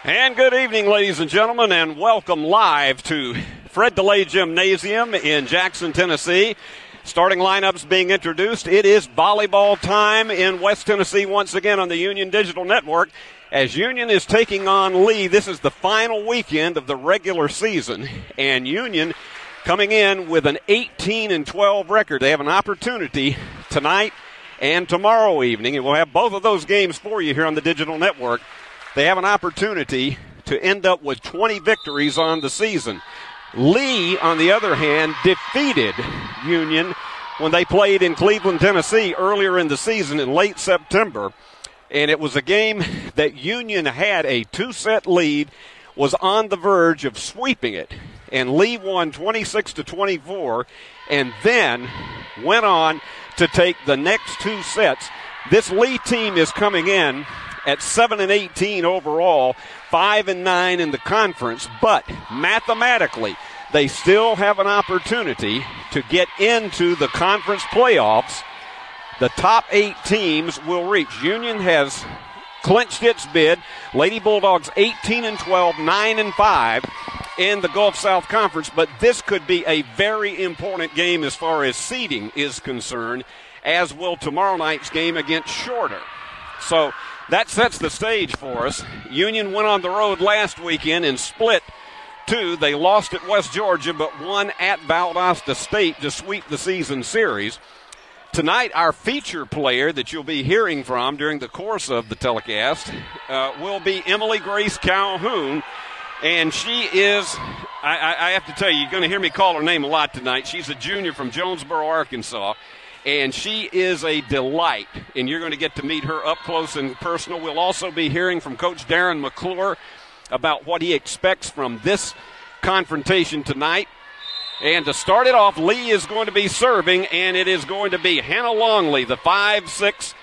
And good evening, ladies and gentlemen, and welcome live to Fred DeLay Gymnasium in Jackson, Tennessee. Starting lineups being introduced. It is volleyball time in West Tennessee once again on the Union Digital Network. As Union is taking on Lee, this is the final weekend of the regular season, and Union coming in with an 18-12 record. They have an opportunity tonight and tomorrow evening, and we'll have both of those games for you here on the Digital Network. They have an opportunity to end up with 20 victories on the season. Lee, on the other hand, defeated Union when they played in Cleveland, Tennessee earlier in the season in late September. And it was a game that Union had a 2-set lead, was on the verge of sweeping it. And Lee won 26-24 and then went on to take the next 2 sets. This Lee team is coming in at 7-18 overall, 5-9 in the conference, but mathematically they still have an opportunity to get into the conference playoffs. The top 8 teams will reach. Union has clinched its bid. Lady Bulldogs 18-12, 9-5 in the Gulf South Conference, but this could be a very important game as far as seeding is concerned, as will tomorrow night's game against Shorter. So that sets the stage for us. Union went on the road last weekend and split 2. They lost at West Georgia, but won at Valdosta State to sweep the season series. Tonight, our feature player that you'll be hearing from during the course of the telecast will be Emily Grace Calhoun. And she is, I have to tell you, you're going to hear me call her name a lot tonight. She's a junior from Jonesboro, Arkansas. And she is a delight, and you're going to get to meet her up close and personal. We'll also be hearing from Coach Darren McClure about what he expects from this confrontation tonight. And to start it off, Lee is going to be serving, and it is going to be Hannah Longley, the 5'6"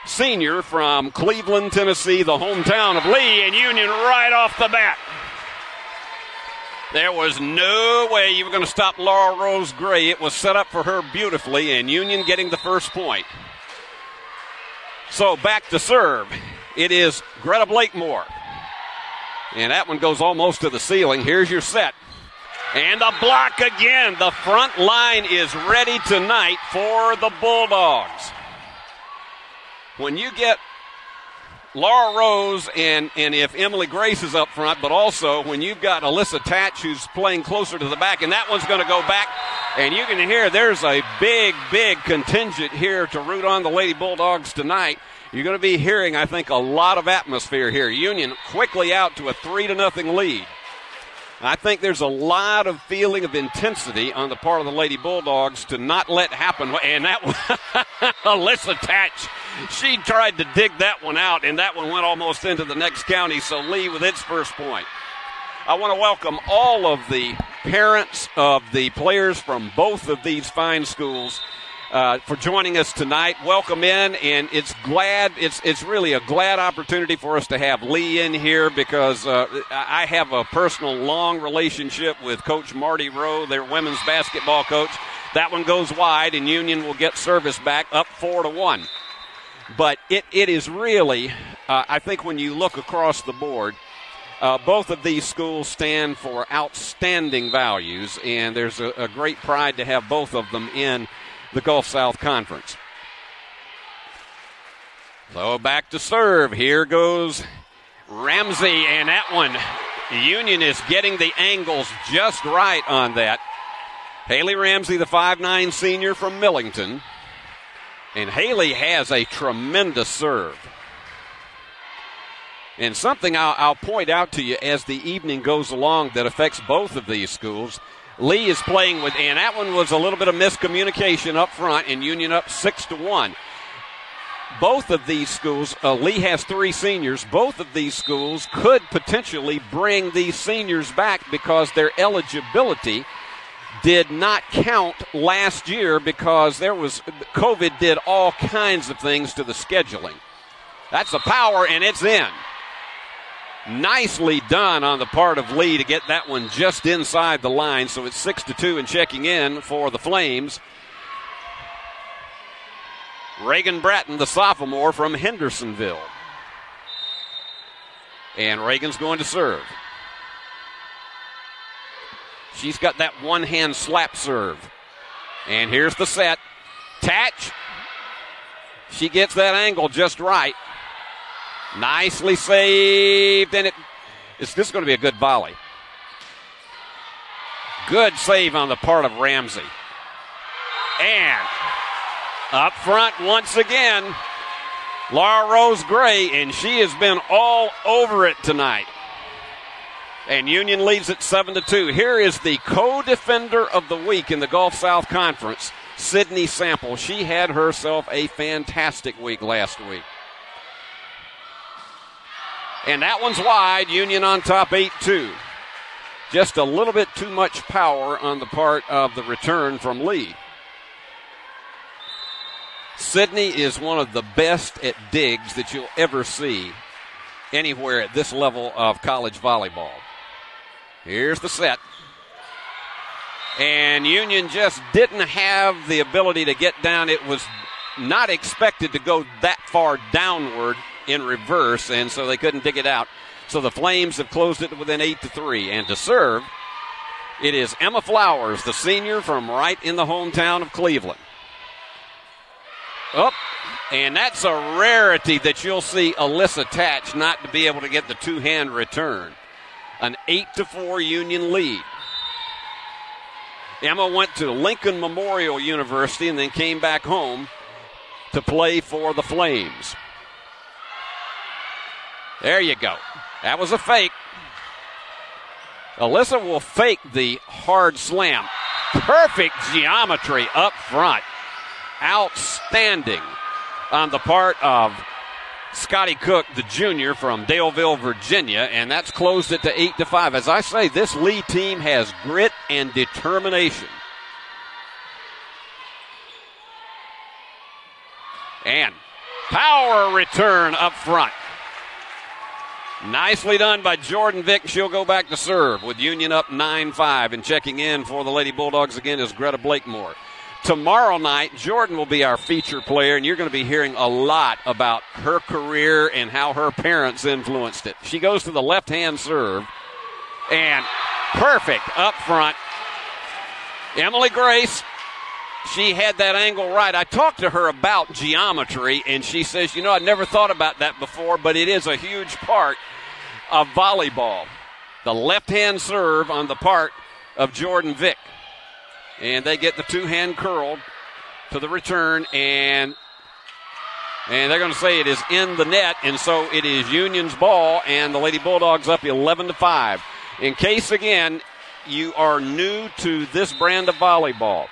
senior from Cleveland, Tennessee, the hometown of Lee, and Union right off the bat. There was no way you were going to stop Laura Rose Gray. It was set up for her beautifully, and Union getting the first point. So back to serve. It is Greta Blakemore. And that one goes almost to the ceiling. Here's your set. And a block again. The front line is ready tonight for the Bulldogs. When you get Laura Rose and if Emily Grace is up front, but also when you've got Alyssa Tatch who's playing closer to the back, and that one's going to go back, and you can hear there's a big contingent here to root on the Lady Bulldogs tonight. You're going to be hearing, I think, a lot of atmosphere here. Union quickly out to a 3-0 lead. I think there's a lot of feeling of intensity on the part of the Lady Bulldogs to not let happen. And that one, Alyssa Tatch, she tried to dig that one out, and that one went almost into the next county. So Lee with its first point. I want to welcome all of the parents of the players from both of these fine schools for joining us tonight. Welcome in, and it's really a glad opportunity for us to have Lee in here because I have a personal long relationship with Coach Marty Rowe, their women's basketball coach. That one goes wide, and Union will get service back up 4-1. But it is really, I think when you look across the board, both of these schools stand for outstanding values, and there's a great pride to have both of them in the Gulf South Conference. So back to serve. Here goes Ramsey, and that one, Union is getting the angles just right on that. Haley Ramsey, the 5'9" senior from Millington. And Haley has a tremendous serve. And something I'll point out to you as the evening goes along that affects both of these schools. Lee is playing with, and that one was a little bit of miscommunication up front, and Union up 6-1. Both of these schools, Lee has 3 seniors. Both of these schools could potentially bring these seniors back because their eligibility did not count last year because COVID did all kinds of things to the scheduling. That's the power, and it's in. Nicely done on the part of Lee to get that one just inside the line. So it's 6-2 and checking in for the Flames. Reagan Bratton, the sophomore from Hendersonville. And Reagan's going to serve. She's got that one-hand slap serve. And here's the set. Tatch. She gets that angle just right. Nicely saved. And this is going to be a good volley. Good save on the part of Ramsey. And up front once again, Laura Rose Gray, and she has been all over it tonight. And Union leads it 7-2. Here is the co-defender of the week in the Gulf South Conference, Sydney Sample. She had herself a fantastic week last week. And that one's wide. Union on top 8-2. Just a little bit too much power on the part of the return from Lee. Sydney is one of the best at digs that you'll ever see anywhere at this level of college volleyball. Here's the set. And Union just didn't have the ability to get down. It was not expected to go that far downward in reverse, and so they couldn't dig it out. So the Flames have closed it within 8-3. And to serve, it is Emma Flowers, the senior from right in the hometown of Cleveland. Up, and that's a rarity that you'll see Alyssa Tatch not to be able to get the two-hand return. An 8-4 Union lead. Emma went to Lincoln Memorial University and then came back home to play for the Flames. There you go. That was a fake. Alyssa will fake the hard slam. Perfect geometry up front. Outstanding on the part of Scotty Cook, the junior from Daleville, Virginia, and that's closed it to 8-5. As I say, this Lee team has grit and determination. And power return up front. Nicely done by Jordan Vick. She'll go back to serve with Union up 9-5. And checking in for the Lady Bulldogs again is Greta Blakemore. Tomorrow night, Jordan will be our feature player, and you're going to be hearing a lot about her career and how her parents influenced it. She goes to the left-hand serve, and perfect up front. Emily Grace, she had that angle right. I talked to her about geometry, and she says, I never thought about that before, but it is a huge part of volleyball. The left-hand serve on the part of Jordan Vick. And they get the two-hand curl to the return, and they're going to say it is in the net, and so it is Union's ball, and the Lady Bulldogs up 11-5. In case, again, you are new to this brand of volleyball,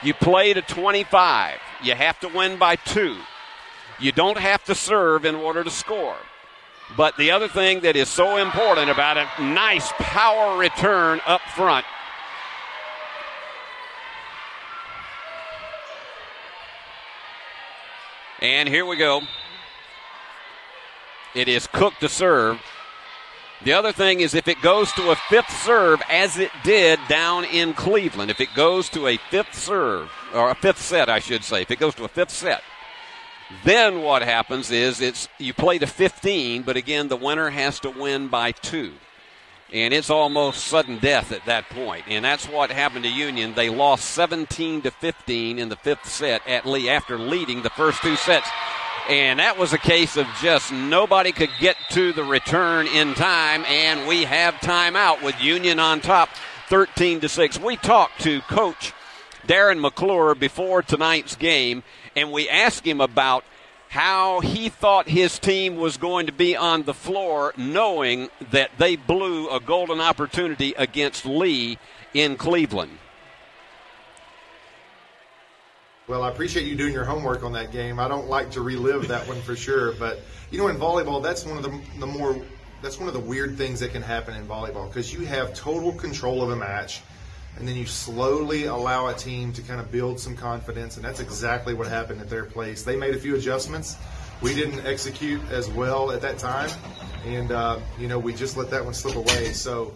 you play to 25. You have to win by 2. You don't have to serve in order to score. But the other thing that is so important about it, nice power return up front. And here we go. It is Cook to serve. The other thing is if it goes to a fifth serve, as it did down in Cleveland, if it goes to a fifth serve, or a fifth set, I should say, if it goes to a fifth set, then what happens is you play to 15, but again, the winner has to win by 2. And it's almost sudden death at that point. And that's what happened to Union. They lost 17-15 in the fifth set at Lee after leading the first 2 sets. And that was a case of just nobody could get to the return in time. And we have timeout with Union on top 13-6. We talked to Coach Darren McClure before tonight's game, and we asked him about how he thought his team was going to be on the floor, knowing that they blew a golden opportunity against Lee in Cleveland. Well, I appreciate you doing your homework on that game. I don't like to relive that one for sure, but in volleyball, that's one of the weird things that can happen in volleyball, because you have total control of a match, and then you slowly allow a team to kind of build some confidence, and that's exactly what happened at their place. They made a few adjustments. We didn't execute as well at that time, and we just let that one slip away. So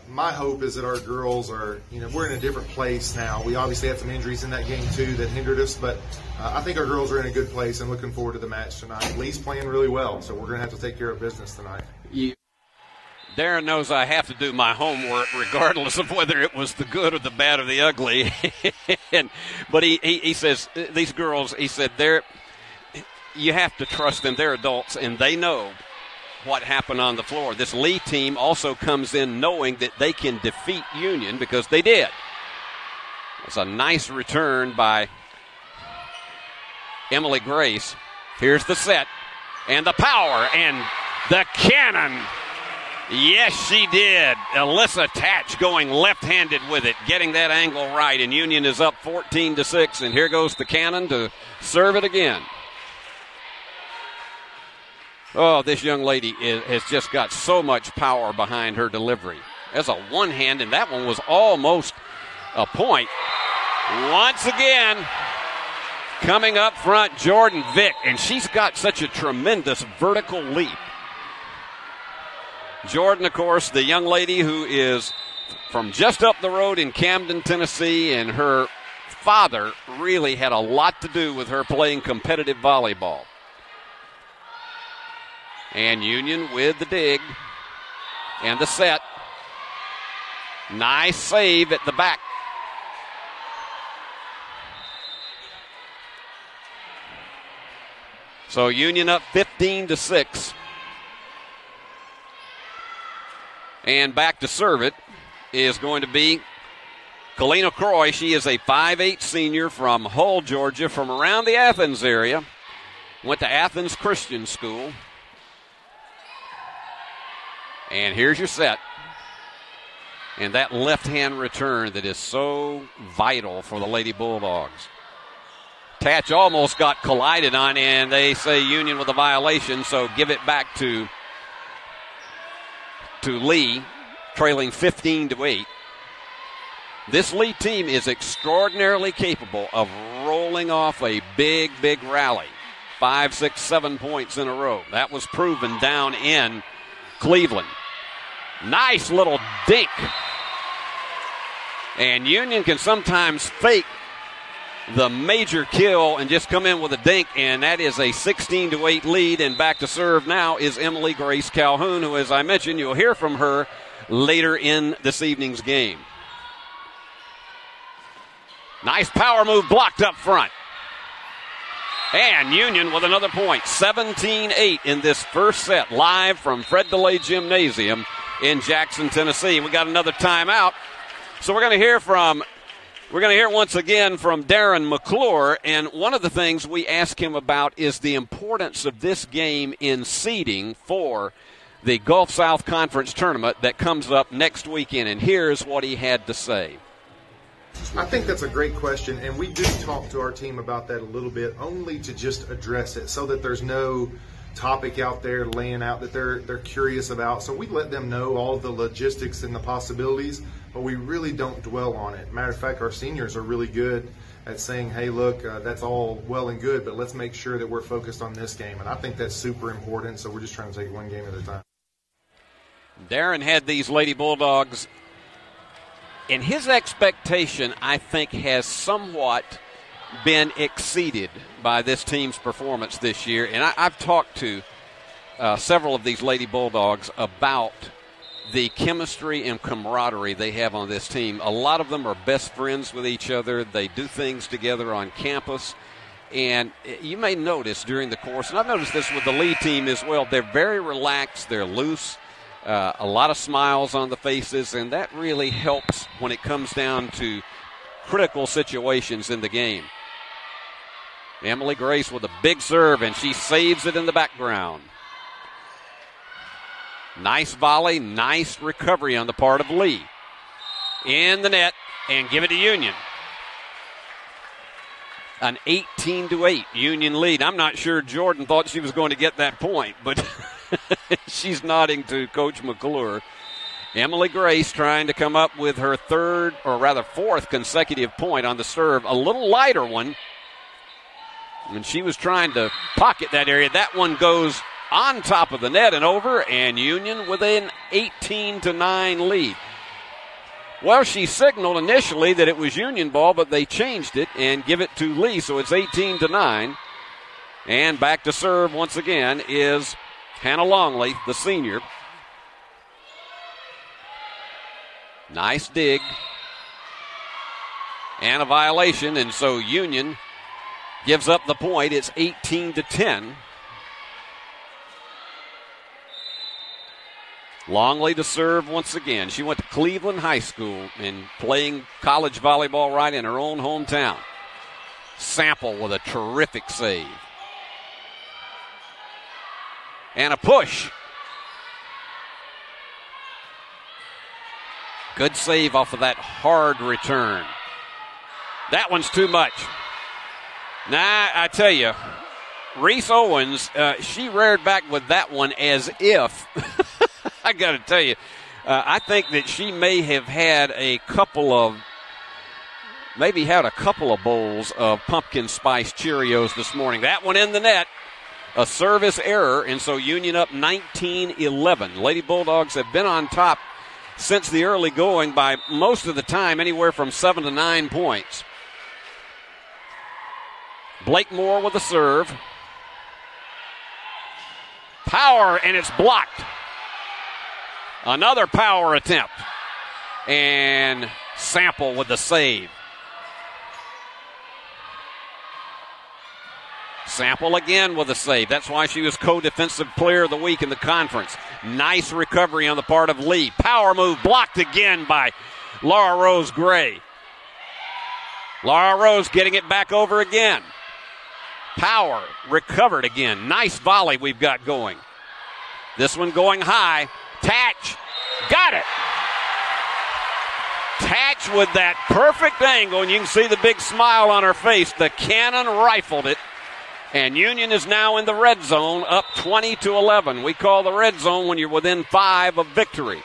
my hope is that our girls are, we're in a different place now. We obviously had some injuries in that game too that hindered us, but I think our girls are in a good place and looking forward to the match tonight. Lee's playing really well, so we're going to have to take care of business tonight. Darren knows I have to do my homework regardless of whether it was the good or the bad or the ugly. But he says, these girls, he said, you have to trust them. They're adults, and they know what happened on the floor. This Lee team also comes in knowing that they can defeat Union because they did. It's a nice return by Emily Grace. Here's the set, and the power, and the cannon. Yes, she did. Alyssa Tatch going left-handed with it, getting that angle right, and Union is up 14-6, and here goes the cannon to serve it again. Oh, this young lady has just got so much power behind her delivery. There's a one-hand, and that one was almost a point. Once again, coming up front, Jordan Vick, and she's got such a tremendous vertical leap. Jordan, of course, the young lady who is from just up the road in Camden, Tennessee, and her father really had a lot to do with her playing competitive volleyball. And Union with the dig and the set. Nice save at the back. So Union up 15-6. And back to serve it is going to be Kalina Croy. She is a 5'8 senior from Hull, Georgia, from around the Athens area. Went to Athens Christian School. And here's your set. And that left-hand return that is so vital for the Lady Bulldogs. Tatch almost got collided on, and they say Union with a violation, so give it back to Lee, trailing 15-8. This Lee team is extraordinarily capable of rolling off a big, big rally. 5, 6, 7 points in a row. That was proven down in Cleveland. Nice little dink. And Union can sometimes fake the major kill and just come in with a dink, and that is a 16-8 lead. And back to serve now is Emily Grace Calhoun, who, as I mentioned, you'll hear from her later in this evening's game. Nice power move blocked up front. And Union with another point, 17-8 in this first set, live from Fred DeLay Gymnasium in Jackson, Tennessee. We got another timeout, so we're going to hear once again from Darren McClure, and one of the things we ask him about is the importance of this game in seeding for the Gulf South Conference tournament that comes up next weekend, and here's what he had to say. I think that's a great question, and we do talk to our team about that a little bit, only to just address it so that there's no topic out there laying out that they're curious about. So we let them know all the logistics and the possibilities, but we really don't dwell on it. Matter of fact, our seniors are really good at saying, hey, look, that's all well and good, but let's make sure that we're focused on this game. And I think that's super important, so we're just trying to take one game at a time. Darren had these Lady Bulldogs, and his expectation, I think, has somewhat been exceeded by this team's performance this year. And I've talked to several of these Lady Bulldogs about the chemistry and camaraderie they have on this team. A lot of them are best friends with each other. They do things together on campus. And you may notice during the course, and I've noticed this with the Lee team as well, they're very relaxed, they're loose, a lot of smiles on the faces, and that really helps when it comes down to critical situations in the game. Emily Grace with a big serve, and she saves it in the background. Nice volley, nice recovery on the part of Lee. In the net, and give it to Union. An 18-8 Union lead. I'm not sure Jordan thought she was going to get that point, but she's nodding to Coach McClure. Emily Grace trying to come up with her fourth consecutive point on the serve. A little lighter one. And she was trying to pocket that area. That one goes on top of the net and over, and Union with an 18-9 lead. Well, she signaled initially that it was Union ball, but they changed it and give it to Lee, so it's 18-9. And back to serve once again is Hannah Longley, the senior. Nice dig. And a violation, and so Union gives up the point. It's 18-10. Longley to serve once again. She went to Cleveland High School and playing college volleyball right in her own hometown. Sample with a terrific save. And a push. Good save off of that hard return. That one's too much. Nah, I tell you, Reese Owens, she reared back with that one as if, I got to tell you, I think that she may have had a couple of bowls of pumpkin spice Cheerios this morning. That one in the net, a service error, and so Union up 19-11. Lady Bulldogs have been on top since the early going by most of the time anywhere from 7 to 9 points. Blakemore with a serve. Power, and it's blocked. Another power attempt. And Sample with the save. Sample again with a save. That's why she was co-defensive player of the week in the conference. Nice recovery on the part of Lee. Power move blocked again by Laura Rose Gray. Laura Rose getting it back over again. Power recovered again. Nice volley we've got going. This one going high. Tatch got it. Tatch with that perfect angle, and you can see the big smile on her face. The cannon rifled it. And Union is now in the red zone, up 20-11. We call the red zone when you're within 5 of victory.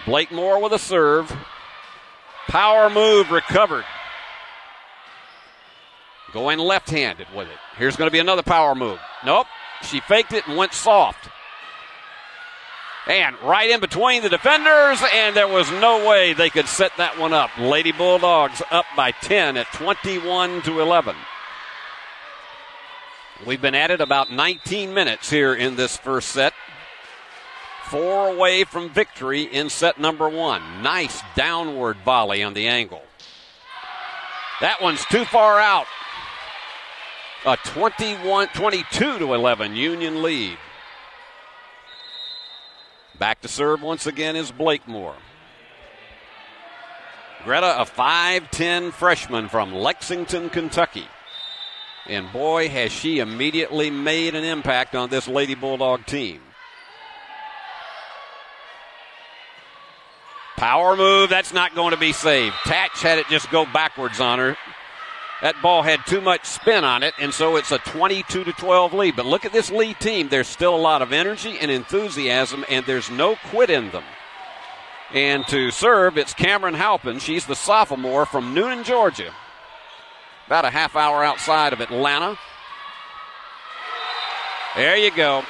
Blakemore with a serve. Power move recovered. Going left-handed with it. Here's going to be another power move. Nope. She faked it and went soft. And right in between the defenders, and there was no way they could set that one up. Lady Bulldogs up by 10 at 21-11. We've been at it about 19 minutes here in this first set. 4 away from victory in set number 1. Nice downward volley on the angle. That one's too far out. A 22-11 Union lead. Back to serve once again is Blakemore. Greta, a 5'10 freshman from Lexington, Kentucky. And boy, has she immediately made an impact on this Lady Bulldog team. Power move, that's not going to be saved. Tatch had it just go backwards on her. That ball had too much spin on it, and so it's a 22-12 lead. But look at this lead team. There's still a lot of energy and enthusiasm, and there's no quit in them. And to serve, it's Cameron Halpin. She's the sophomore from Noonan, Georgia. About a half hour outside of Atlanta. There you go.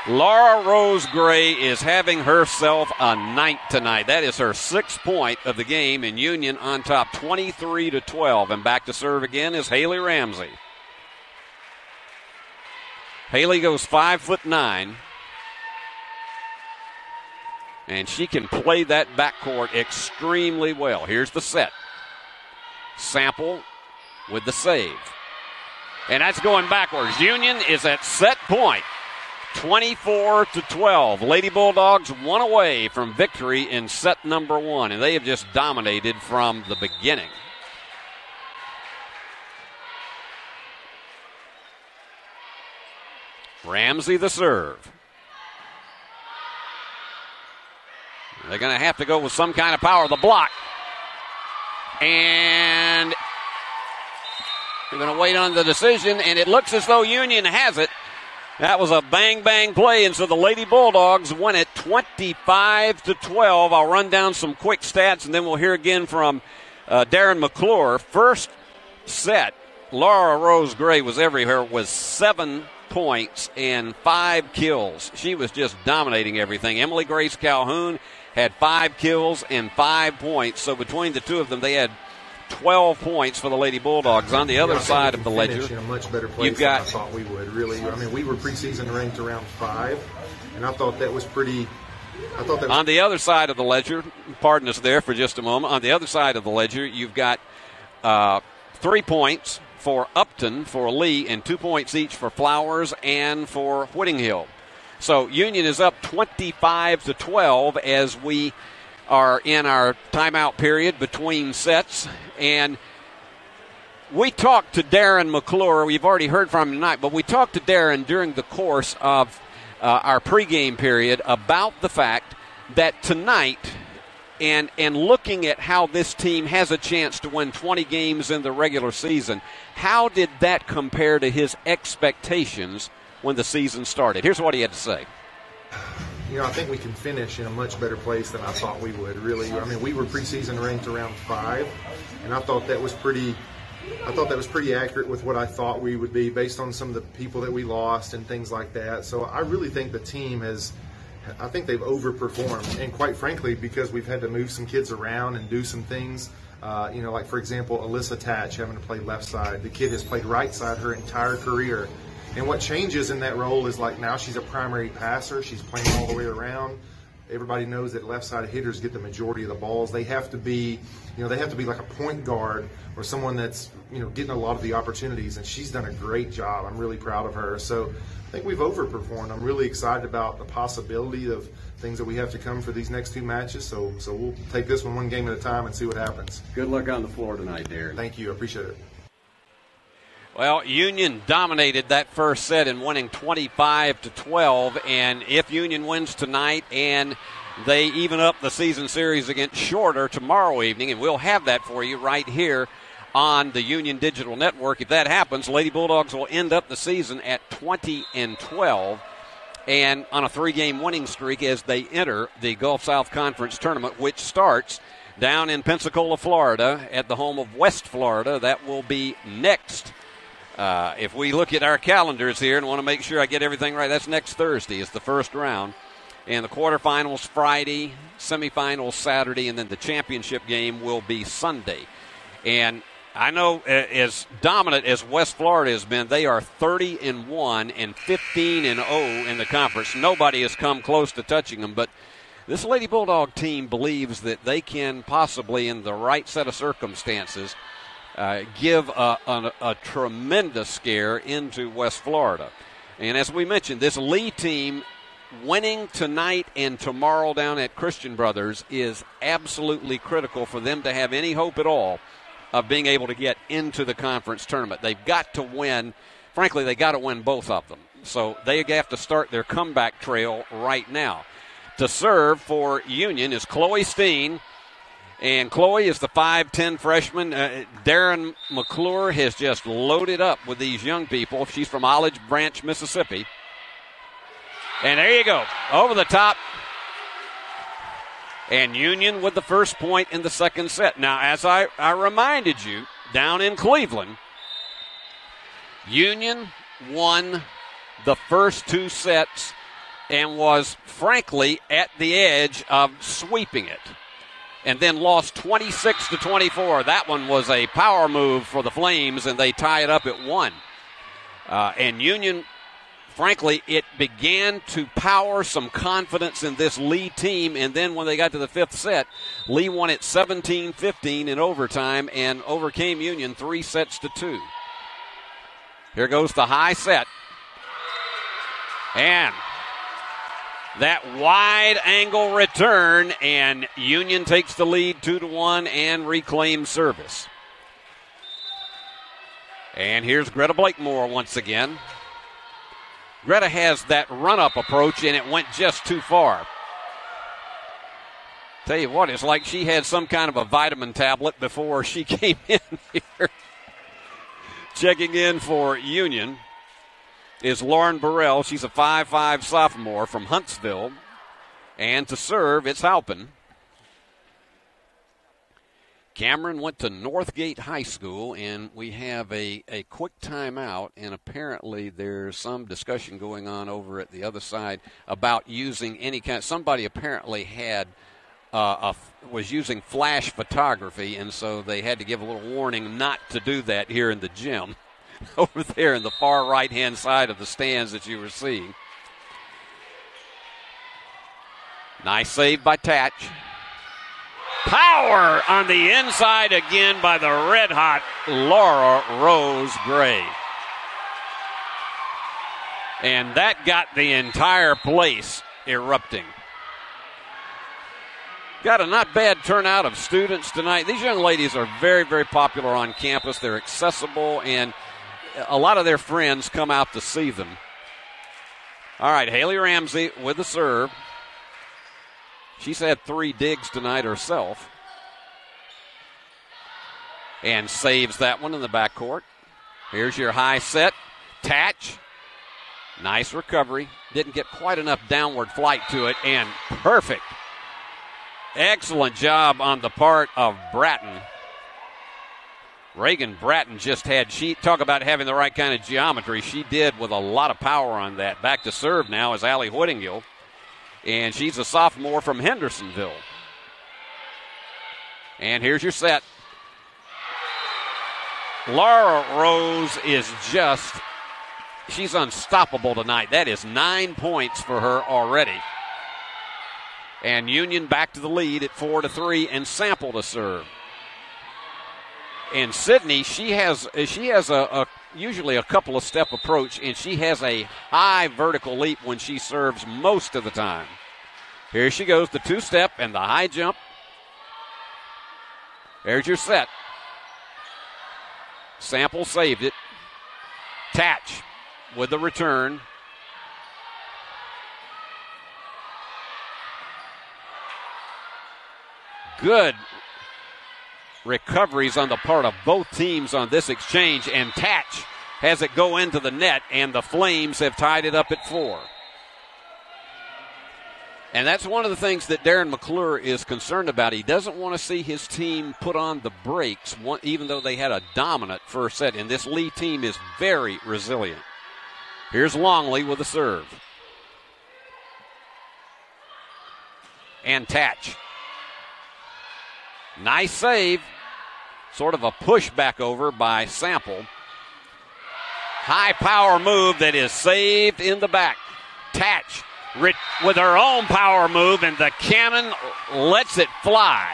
Laura Rose Gray is having herself a night tonight. That is her 6th point of the game, and Union on top 23-12. And back to serve again is Haley Ramsey. Haley goes 5'9", and she can play that backcourt extremely well. Here's the set. Sample with the save. And that's going backwards. Union is at set point. 24-12. Lady Bulldogs 1 away from victory in set number 1, and they have just dominated from the beginning. Ramsey the serve. They're going to have to go with some kind of power. The block. And they're going to wait on the decision, and it looks as though Union has it. That was a bang-bang play, and so the Lady Bulldogs win it 25-12. I'll run down some quick stats, and then we'll hear again from Darren McClure. First set, Laura Rose Gray was everywhere with 7 points and 5 kills. She was just dominating everything. Emily Grace Calhoun had 5 kills and 5 points, so between the two of them, they had 12 points for the Lady Bulldogs. On the other side of the ledger, in a much better place than I thought we would. Really, I mean, we were preseason ranked around 5, and I thought that was pretty I thought that was on the other side of the ledger, pardon us there for just a moment, on the other side of the ledger, you've got 3 points for Upton, for Lee, and 2 points each for Flowers and for Whitting Hill. So Union is up 25-12 as we are in our timeout period between sets. And we talked to Darren McClure. We've already heard from him tonight, but we talked to Darren during the course of our pregame period about the fact that tonight, and looking at how this team has a chance to win 20 games in the regular season, how did that compare to his expectations when the season started? Here's what he had to say. I think we can finish in a much better place than I thought we would, really. I mean, we were preseason ranked around 5, and I thought that was pretty accurate with what I thought we would be based on some of the people that we lost and things like that. So I really think the team I think they've overperformed. And quite frankly, because we've had to move some kids around and do some things, like, for example, Alyssa Tatch having to play left side. The kid has played right side her entire career. And what changes in that role is, like, now she's a primary passer. She's playing all the way around. Everybody knows that left-sided hitters get the majority of the balls. They have to be, like a point guard or someone that's, getting a lot of the opportunities. And she's done a great job. I'm really proud of her. So I think we've overperformed. I'm really excited about the possibility of things that we have to come for these next 2 matches. So we'll take this one game at a time and see what happens. Good luck on the floor tonight, Darren. Thank you. I appreciate it. Well, Union dominated that first set in winning 25-12, and if Union wins tonight and they even up the season series against Shorter tomorrow evening, and we'll have that for you right here on the Union Digital Network. If that happens, Lady Bulldogs will end up the season at 20-12 and on a 3-game winning streak as they enter the Gulf South Conference Tournament, which starts down in Pensacola, Florida, at the home of West Florida. That will be next. If we look at our calendars here and want to make sure I get everything right, that's next Thursday is the first round. And the quarterfinals Friday, semifinals Saturday, and then the championship game will be Sunday. And I know as dominant as West Florida has been, they are 30-1 and 15-0 in the conference. Nobody has come close to touching them, but this Lady Bulldog team believes that they can possibly, in the right set of circumstances, give a tremendous scare into West Florida. And as we mentioned, this Lee team winning tonight and tomorrow down at Christian Brothers is absolutely critical for them to have any hope at all of being able to get into the conference tournament. They've got to win. Frankly, they got to win both of them. So they have to start their comeback trail right now. To serve for Union is Chloe Steen. And Chloe is the 5'10 freshman. Darren McClure has just loaded up with these young people. She's from Olive Branch, Mississippi. And there you go, over the top. And Union with the first point in the second set. Now, as I reminded you, down in Cleveland, Union won the first 2 sets and was, frankly, at the edge of sweeping it. And then lost 26-24. That one was a power move for the Flames, and they tie it up at 1. And Union, frankly, it began to power some confidence in this Lee team, and then when they got to the 5th set, Lee won it 17-15 in overtime and overcame Union 3-2. Here goes the high set. And that wide angle return, and Union takes the lead 2-1 and reclaims service. And here's Greta Blakemore once again. Greta has that run-up approach, and it went just too far. Tell you what, it's like she had some kind of a vitamin tablet before she came in here. Checking in for Union is Lauren Burrell. She's a 5'5 sophomore from Huntsville. And to serve, it's Halpin. Cameron went to Northgate High School, and we have a quick timeout, and apparently there's some discussion going on over at the other side about using any kind. Somebody apparently had was using flash photography, and so they had to give a little warning not to do that here in the gym. Over there in the far right-hand side of the stands that you were seeing. Nice save by Tatch. Power on the inside again by the red-hot Laura Rose Gray. And that got the entire place erupting. Got a not bad turnout of students tonight. These young ladies are very, very popular on campus. They're accessible, and a lot of their friends come out to see them. All right, Haley Ramsey with the serve. She's had 3 digs tonight herself. And saves that one in the backcourt. Here's your high set. Tatch. Nice recovery. Didn't get quite enough downward flight to it. And perfect. Excellent job on the part of Bratton. Reagan Bratton just had, talk about having the right kind of geometry. She did with a lot of power on that. Back to serve now is Allie Whittingill. And she's a sophomore from Hendersonville. And here's your set. Laura Rose is she's unstoppable tonight. That is 9 points for her already. And Union back to the lead at 4-3 and Sample to serve. And Sydney, she has a usually a couple of step approach, and she has a high vertical leap when she serves most of the time. Here she goes, the 2-step and the high jump. There's your set. Sample saved it. Tatch with the return. Good recoveries on the part of both teams on this exchange, and Tatch has it go into the net, and the Flames have tied it up at 4. And that's one of the things that Darren McClure is concerned about. He doesn't want to see his team put on the brakes, even though they had a dominant first set. And this Lee team is very resilient. Here's Longley with a serve. And Tatch. Nice save. Sort of a push back over by Sample. High power move that is saved in the back. Tatch with her own power move, and the cannon lets it fly.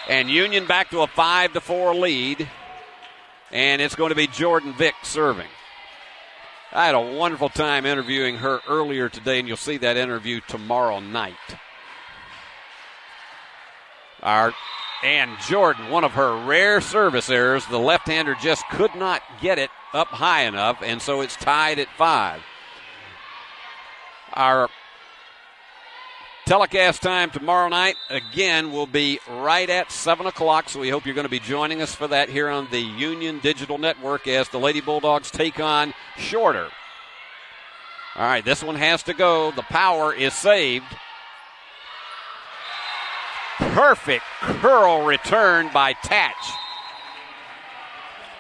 And Union back to a 5-4 lead. And it's going to be Jordan Vick serving. I had a wonderful time interviewing her earlier today, and you'll see that interview tomorrow night. And Jordan, one of her rare service errors, the left-hander just could not get it up high enough, and so it's tied at 5. Our telecast time tomorrow night, again, will be right at 7 o'clock, so we hope you're going to be joining us for that here on the Union Digital Network as the Lady Bulldogs take on Shorter. All right, this one has to go. The power is saved. Perfect curl return by Tatch.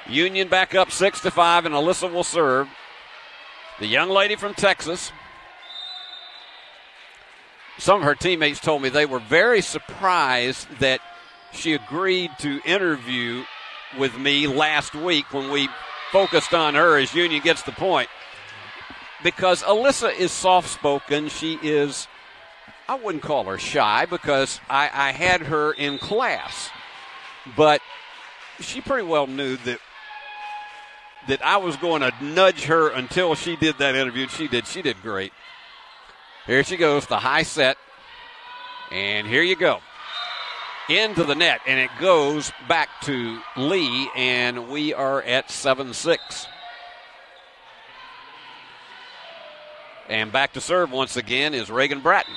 Union back up 6-5, and Alyssa will serve. The young lady from Texas. Some of her teammates told me they were very surprised that she agreed to interview with me last week when we focused on her as Union gets the point. Because Alyssa is soft-spoken. She is, I wouldn't call her shy because I had her in class. But she pretty well knew that I was going to nudge her until she did that interview. She did great. Here she goes, the high set. And here you go. Into the net, and it goes back to Lee, and we are at 7-6. And back to serve once again is Reagan Bratton.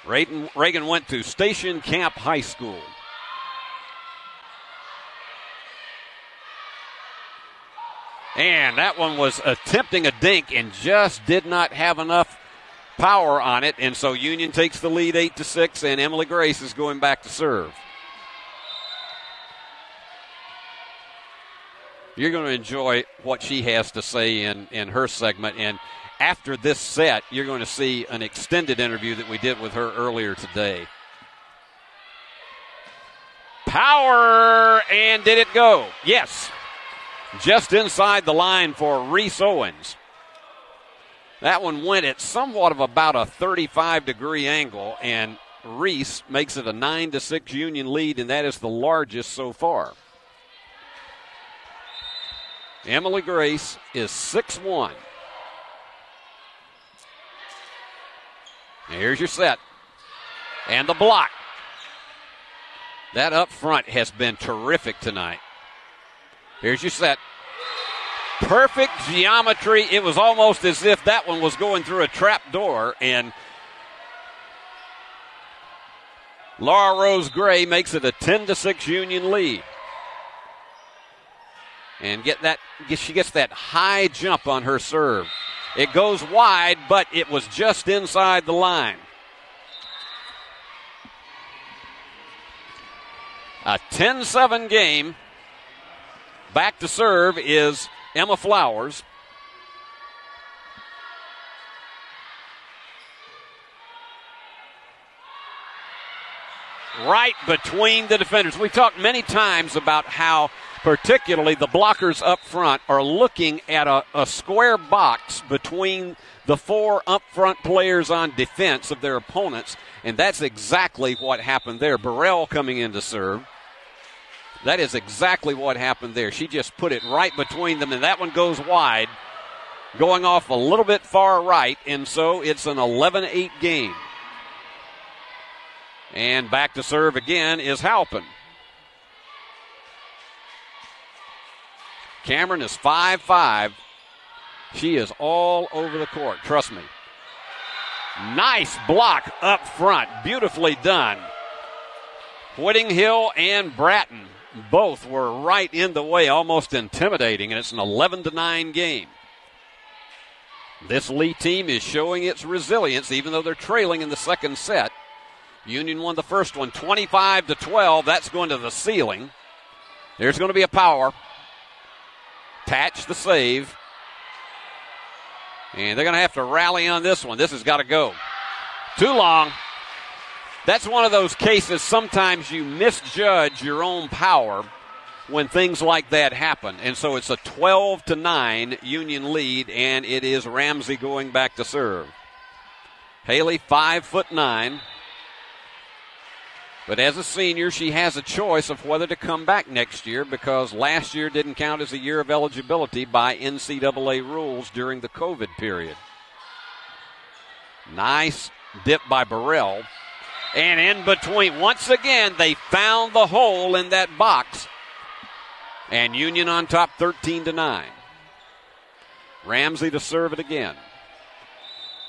Reagan went to Station Camp High School. And that one was attempting a dink and just did not have enough power on it. And so Union takes the lead 8-6, and Emily Grace is going back to serve. You're going to enjoy what she has to say in her segment. And after this set, you're going to see an extended interview that we did with her earlier today. Power, and did it go? Yes. Just inside the line for Reese Owens. That one went at somewhat of about a 35-degree angle, and Reese makes it a 9-6 Union lead, and that is the largest so far. Emily Grace is 6-1. Here's your set. And the block. That up front has been terrific tonight. Here's your set. Perfect geometry. It was almost as if that one was going through a trap door, and Laura Rose Gray makes it a 10-6 Union lead. And she gets that high jump on her serve. It goes wide, but it was just inside the line. A 10-7 game. Back to serve is Emma Flowers. Right between the defenders. We talked many times about how particularly the blockers up front are looking at a square box between the four up front players on defense of their opponents, and that's exactly what happened there. Burrell coming in to serve. That is exactly what happened there. She just put it right between them, and that one goes wide, going off a little bit far right, and so it's an 11-8 game. And back to serve again is Halpin. Cameron is 5'5". She is all over the court, trust me. Nice block up front, beautifully done. Whittinghill and Bratton both were right in the way, almost intimidating, and it's an 11-9 game. This Lee team is showing its resilience, even though they're trailing in the second set. Union won the first one, 25-12. That's going to the ceiling. There's going to be a power. Patch the save. And they're going to have to rally on this one. This has got to go. Too long. That's one of those cases sometimes you misjudge your own power when things like that happen. And so it's a 12-9 Union lead, and it is Ramsey going back to serve. Haley, 5'9". But as a senior, she has a choice of whether to come back next year because last year didn't count as a year of eligibility by NCAA rules during the COVID period. Nice dip by Burrell. And in between, once again, they found the hole in that box. And Union on top 13-9. Ramsey to serve it again.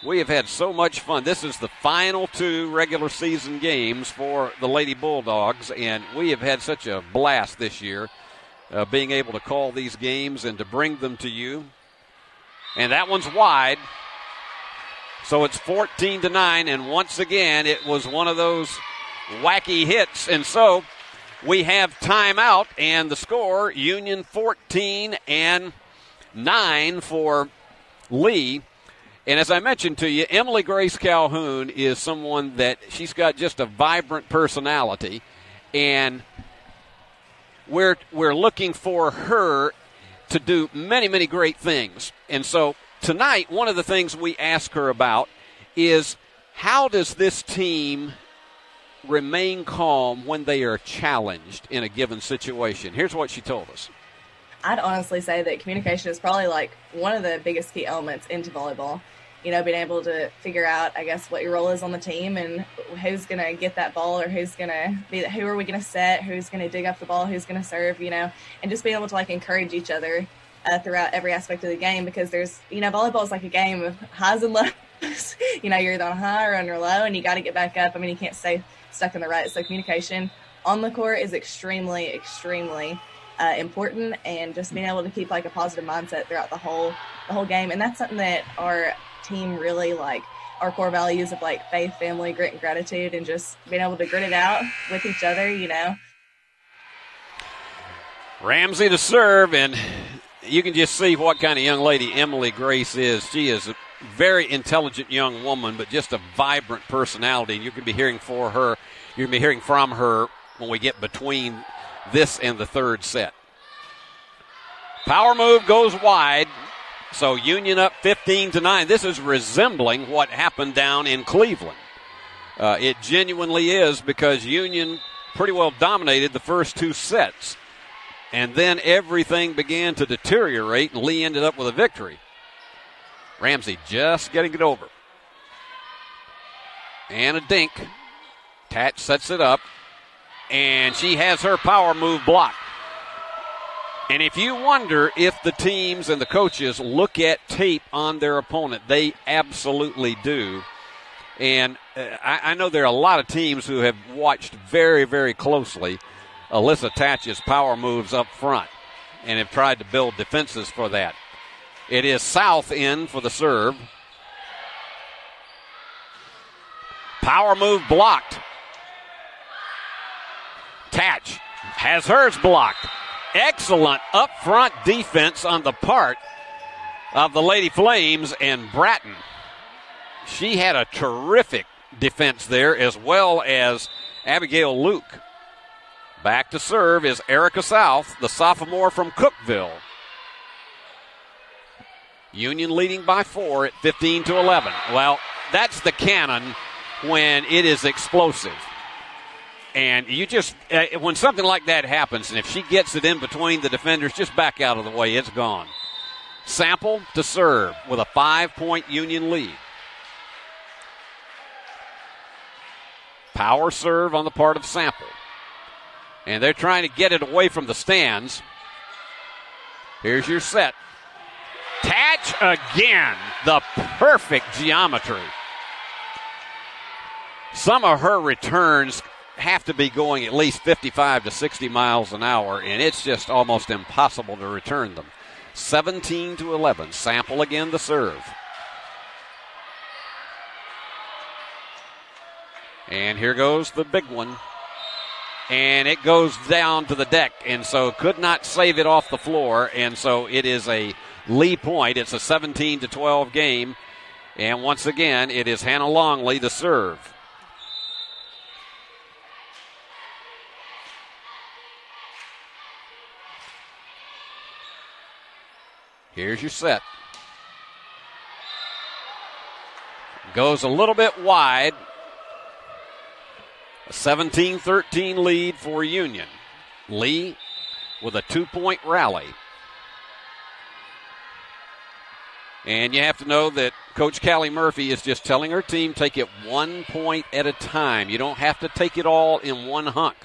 We have had so much fun. This is the final two regular season games for the Lady Bulldogs, and we have had such a blast this year being able to call these games and to bring them to you. And that one's wide. So it's 14-9, and once again, it was one of those wacky hits. And so we have timeout, and the score, Union 14 and 9 for Lee. And as I mentioned to you, Emily Grace Calhoun is someone that she's got just a vibrant personality, and we're looking for her to do many, many great things. And so tonight, one of the things we ask her about is how does this team remain calm when they are challenged in a given situation? Here's what she told us. I'd honestly say that communication is probably like one of the biggest key elements into volleyball. You know, being able to figure out, I guess, what your role is on the team and who's going to get that ball or who's going to be, who are we going to set, who's going to dig up the ball, who's going to serve, you know, and just being able to like encourage each other throughout every aspect of the game because there's, you know, volleyball is like a game of highs and lows. You know, you're either on a high or on your low and you got to get back up. I mean, you can't stay stuck in the right. So communication on the court is extremely, extremely important, and just being able to keep like a positive mindset throughout the whole game. And that's something that our team really like, our core values of like faith, family, grit, and gratitude, and just being able to grit it out with each other, you know. Ramsey to serve, and you can just see what kind of young lady Emily Grace is. She is a very intelligent young woman, but just a vibrant personality. And you can be hearing from her when we get between this and the third set. Power move goes wide. So Union up 15-9. This is resembling what happened down in Cleveland. It genuinely is, because Union pretty well dominated the first 2 sets. And then everything began to deteriorate, and Lee ended up with a victory. Ramsey just getting it over. And a dink. Tatch sets it up, and she has her power move blocked. And if you wonder if the teams and the coaches look at tape on their opponent, they absolutely do. And I know there are a lot of teams who have watched very, very closely Alyssa Tatch's power moves up front and have tried to build defenses for that. It is South in for the serve. Power move blocked. Tatch has hers blocked. Excellent up front defense on the part of the Lady Flames, and Bratton. She had a terrific defense there, as well as Abigail Luke. Back to serve is Erica South, the sophomore from Cookeville. Union leading by 4 at 15-11. Well, that's the cannon when it is explosive. And you just, when something like that happens, and if she gets it in between the defenders, just back out of the way. It's gone. Sample to serve with a 5-point Union lead. Power serve on the part of Sample. And they're trying to get it away from the stands. Here's your set. Tatch again. The perfect geometry. Some of her returns have to be going at least 55 to 60 miles an hour, and it's just almost impossible to return them. 17-11. Sample again the serve. And here goes the big one. And it goes down to the deck, and so could not save it off the floor, and so it is a Lee point. It's a 17-12 game, and once again, it is Hannah Longley to serve. Here's your set. Goes a little bit wide. A 17-13 lead for Union. Lee with a 2-point rally. And you have to know that Coach Callie Murphy is just telling her team, take it 1 point at a time. You don't have to take it all in one hunk.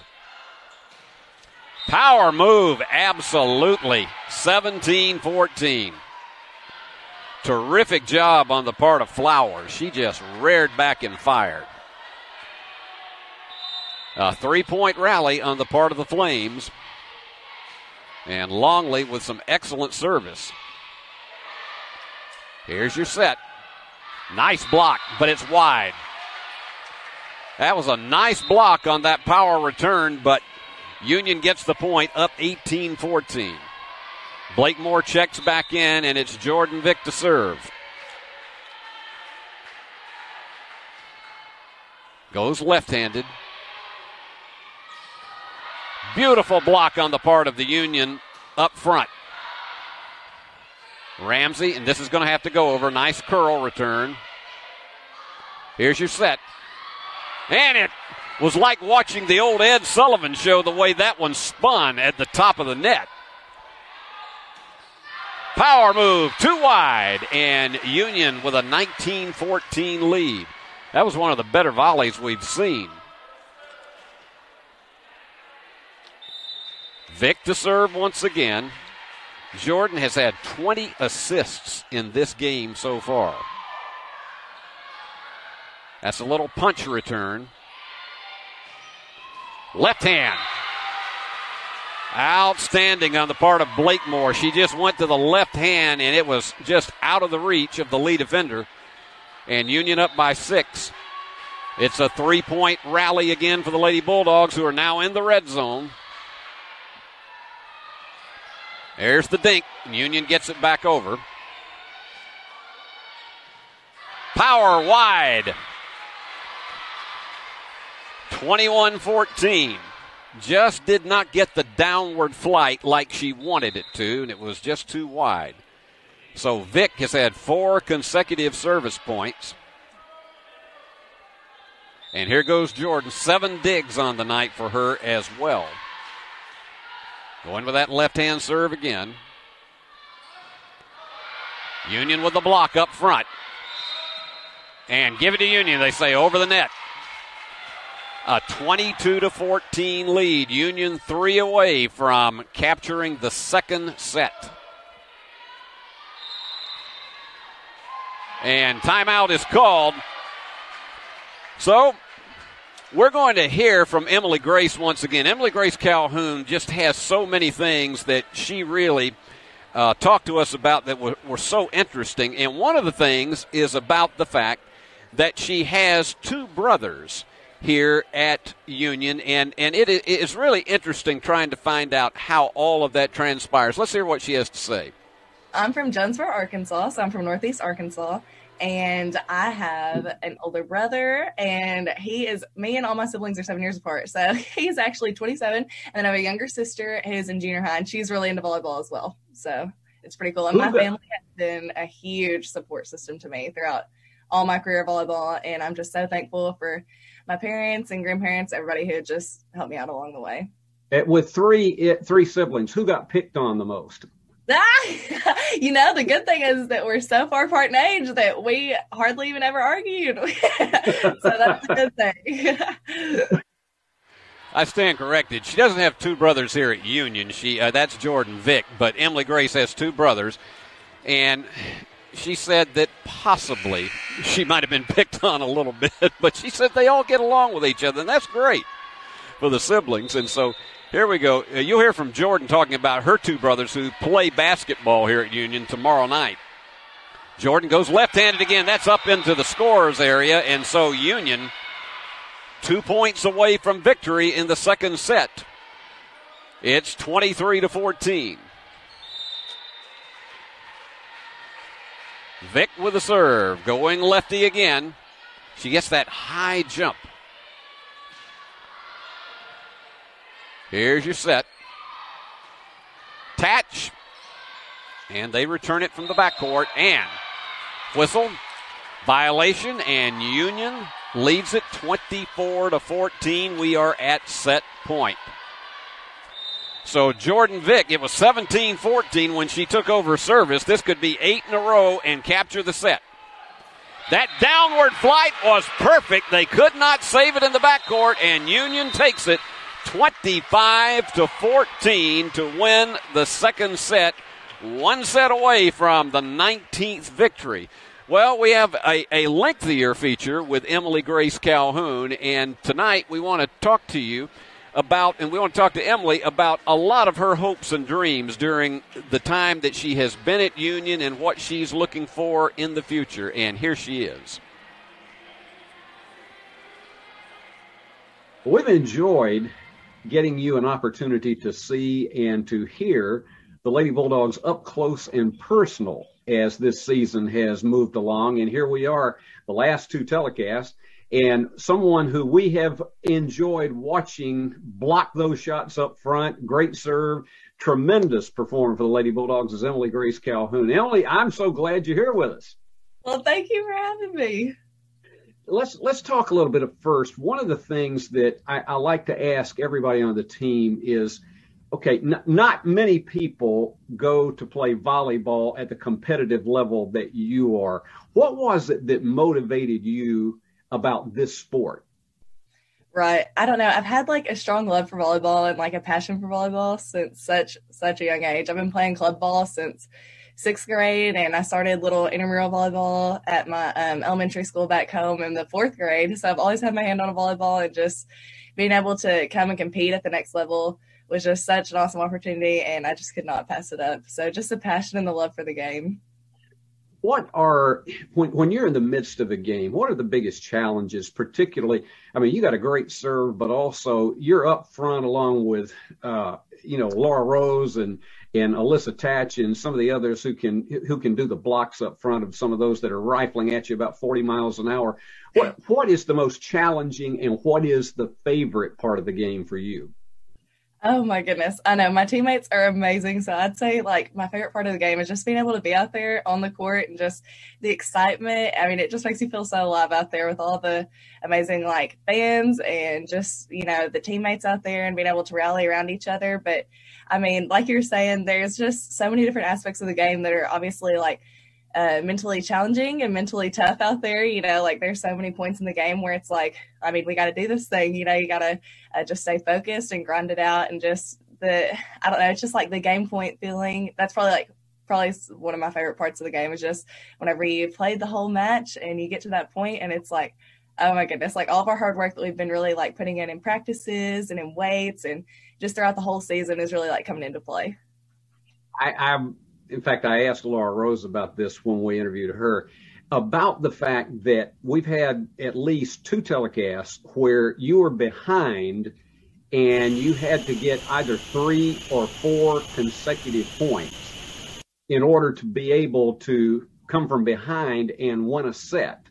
Power move, absolutely. 17-14. Terrific job on the part of Flowers. She just reared back and fired. A 3-point rally on the part of the Flames. And Longley with some excellent service. Here's your set. Nice block, but it's wide. That was a nice block on that power return, but Union gets the point, up 18-14. Blakemore checks back in, and it's Jordan Vick to serve. Goes left-handed. Beautiful block on the part of the Union up front. Ramsey, and this is going to have to go over. Nice curl return. Here's your set. And it was like watching the old Ed Sullivan show, the way that one spun at the top of the net. Power move, too wide, and Union with a 19-14 lead. That was one of the better volleys we've seen. Vick to serve once again. Jordan has had 20 assists in this game so far. That's a little punch return. Left hand. Outstanding on the part of Blakemore. She just went to the left hand, and it was just out of the reach of the lead defender. And Union up by 6. It's a 3-point rally again for the Lady Bulldogs, who are now in the red zone. There's the dink. Union gets it back over. Power wide. 21-14. Just did not get the downward flight like she wanted it to, and it was just too wide. So Vic has had 4 consecutive service points. And here goes Jordan. 7 digs on the night for her as well. Going with that left-hand serve again. Union with the block up front. And give it to Union, they say, over the net. A 22-14 lead. Union 3 away from capturing the second set. And timeout is called. So we're going to hear from Emily Grace once again. Emily Grace Calhoun just has so many things that she really talked to us about that were so interesting. And one of the things is about the fact that she has 2 brothers here at Union. And it is really interesting trying to find out how all of that transpires. Let's hear what she has to say. I'm from Jonesboro, Arkansas, so I'm from Northeast Arkansas, and I have an older brother, and me and all my siblings are 7 years apart, so he's actually 27, and then I have a younger sister who's in junior high, and she's really into volleyball as well, so it's pretty cool, and my family has been a huge support system to me throughout all my career of volleyball, and I'm just so thankful for my parents and grandparents, everybody who just helped me out along the way. With three siblings, who got picked on the most? The good thing is that we're so far apart in age that we hardly even ever argued. So that's a good thing. I stand corrected. She doesn't have 2 brothers here at Union. That's Jordan Vick, but Emily Grace has 2 brothers. And she said that possibly she might have been picked on a little bit, but she said they all get along with each other, and that's great for the siblings. And so here we go. You'll hear from Jordan talking about her 2 brothers who play basketball here at Union tomorrow night. Jordan goes left-handed again. That's up into the scorer's area, and so Union 2 points away from victory in the second set. It's 23-14. Vick with the serve, going lefty again. She gets that high jump. Here's your set. Tatch. And they return it from the backcourt. And whistle. Violation. And Union leads it 24-14. We are at set point. So Jordan Vick, it was 17-14 when she took over service. This could be 8 in a row and capture the set. That downward flight was perfect. They could not save it in the backcourt, and Union takes it 25-14 to win the second set, 1 set away from the 19th victory. Well, we have a lengthier feature with Emily Grace Calhoun, and tonight we want to talk to you about, and we want to talk to Emily about a lot of her hopes and dreams during the time that she has been at Union and what she's looking for in the future. And here she is. We've enjoyed getting you an opportunity to see and to hear the Lady Bulldogs up close and personal as this season has moved along. And here we are, the last 2 telecasts. And someone who we have enjoyed watching block those shots up front, great serve, tremendous performer for the Lady Bulldogs is Emily Grace Calhoun. Emily, I'm so glad you're here with us. Well, thank you for having me. Let's talk a little bit first. One of the things that I like to ask everybody on the team is, okay, not many people go to play volleyball at the competitive level that you are. What was it that motivated you about this sport? Right. I don't know. I've had a strong love for volleyball and a passion for volleyball since such a young age. I've been playing club ball since 6th grade, and I started little intramural volleyball at my elementary school back home in the 4th grade. So I've always had my hand on a volleyball, and just being able to come and compete at the next level was just such an awesome opportunity, and I just could not pass it up. So just the passion and the love for the game. When you're in the midst of a game, what are the biggest challenges, particularly, you got a great serve, but also you're up front along with, Laura Rose and Alyssa Tatch and some of the others who can do the blocks up front of some of those that are rifling at you about 40 miles an hour. What is the most challenging and what is the favorite part of the game for you? Oh my goodness. I know my teammates are amazing. So I'd say like my favorite part of the game is just being able to be out there on the court and just the excitement. I mean, it just makes you feel so alive out there with all the amazing like fans and just, the teammates out there and being able to rally around each other. But I mean, like you're saying, there's just so many different aspects of the game that are obviously like mentally challenging and mentally tough out there. Like there's so many points in the game where it's like, I mean, we got to do this thing, you got to just stay focused and grind it out. And just I don't know, it's just like the game point feeling. That's probably one of my favorite parts of the game is just whenever you played the whole match and you get to that point and it's like, oh my goodness, like all of our hard work that we've been really like putting in practices and in weights and just throughout the whole season is really like coming into play. In fact, I asked Laura Rose about this when we interviewed her, about the fact that we've had at least 2 telecasts where you were behind and you had to get either 3 or 4 consecutive points in order to be able to come from behind and win a set.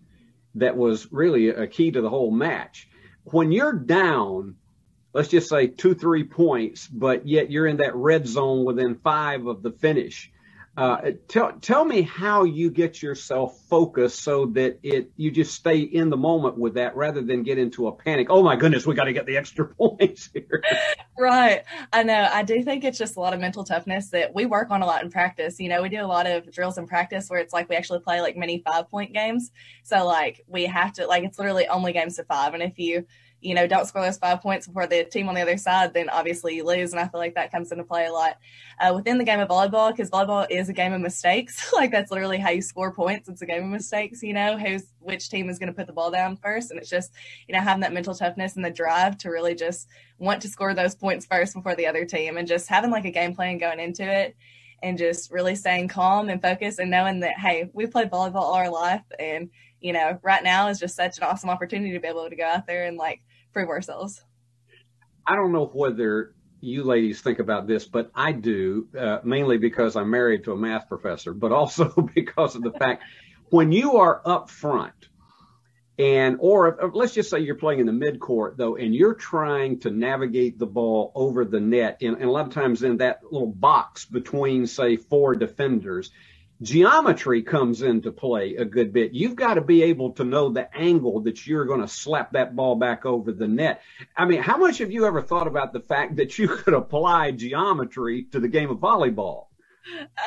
That was really a key to the whole match. When you're down, let's just say 2-3 points, but yet you're in that red zone within 5 of the finish. Tell me how you get yourself focused so that you just stay in the moment with that rather than get into a panic. Oh my goodness, we got to get the extra points here. Right. I know. I do think it's just a lot of mental toughness that we work on a lot in practice. We do a lot of drills in practice where it's like we actually play like mini 5-point games. So like we have to, like, it's literally only games to 5. And if you don't score those 5 points before the team on the other side, then obviously you lose. And I feel like that comes into play a lot within the game of volleyball, because volleyball is a game of mistakes. Like that's literally how you score points. It's a game of mistakes, which team is going to put the ball down first. And it's just, having that mental toughness and the drive to really just want to score those points first before the other team, and just having like a game plan going into it and just really staying calm and focused and knowing that, hey, we played volleyball all our life. And, right now is just such an awesome opportunity to be able to go out there and like prove ourselves. I don't know whether you ladies think about this, but I do, mainly because I'm married to a math professor, but also because of the fact when you are up front or let's just say you're playing in the midcourt though, and you're trying to navigate the ball over the net, and a lot of times in that little box between, say, 4 defenders, geometry comes into play a good bit. You've got to be able to know the angle that you're going to slap that ball back over the net. I mean, how much have you ever thought about the fact that you could apply geometry to the game of volleyball?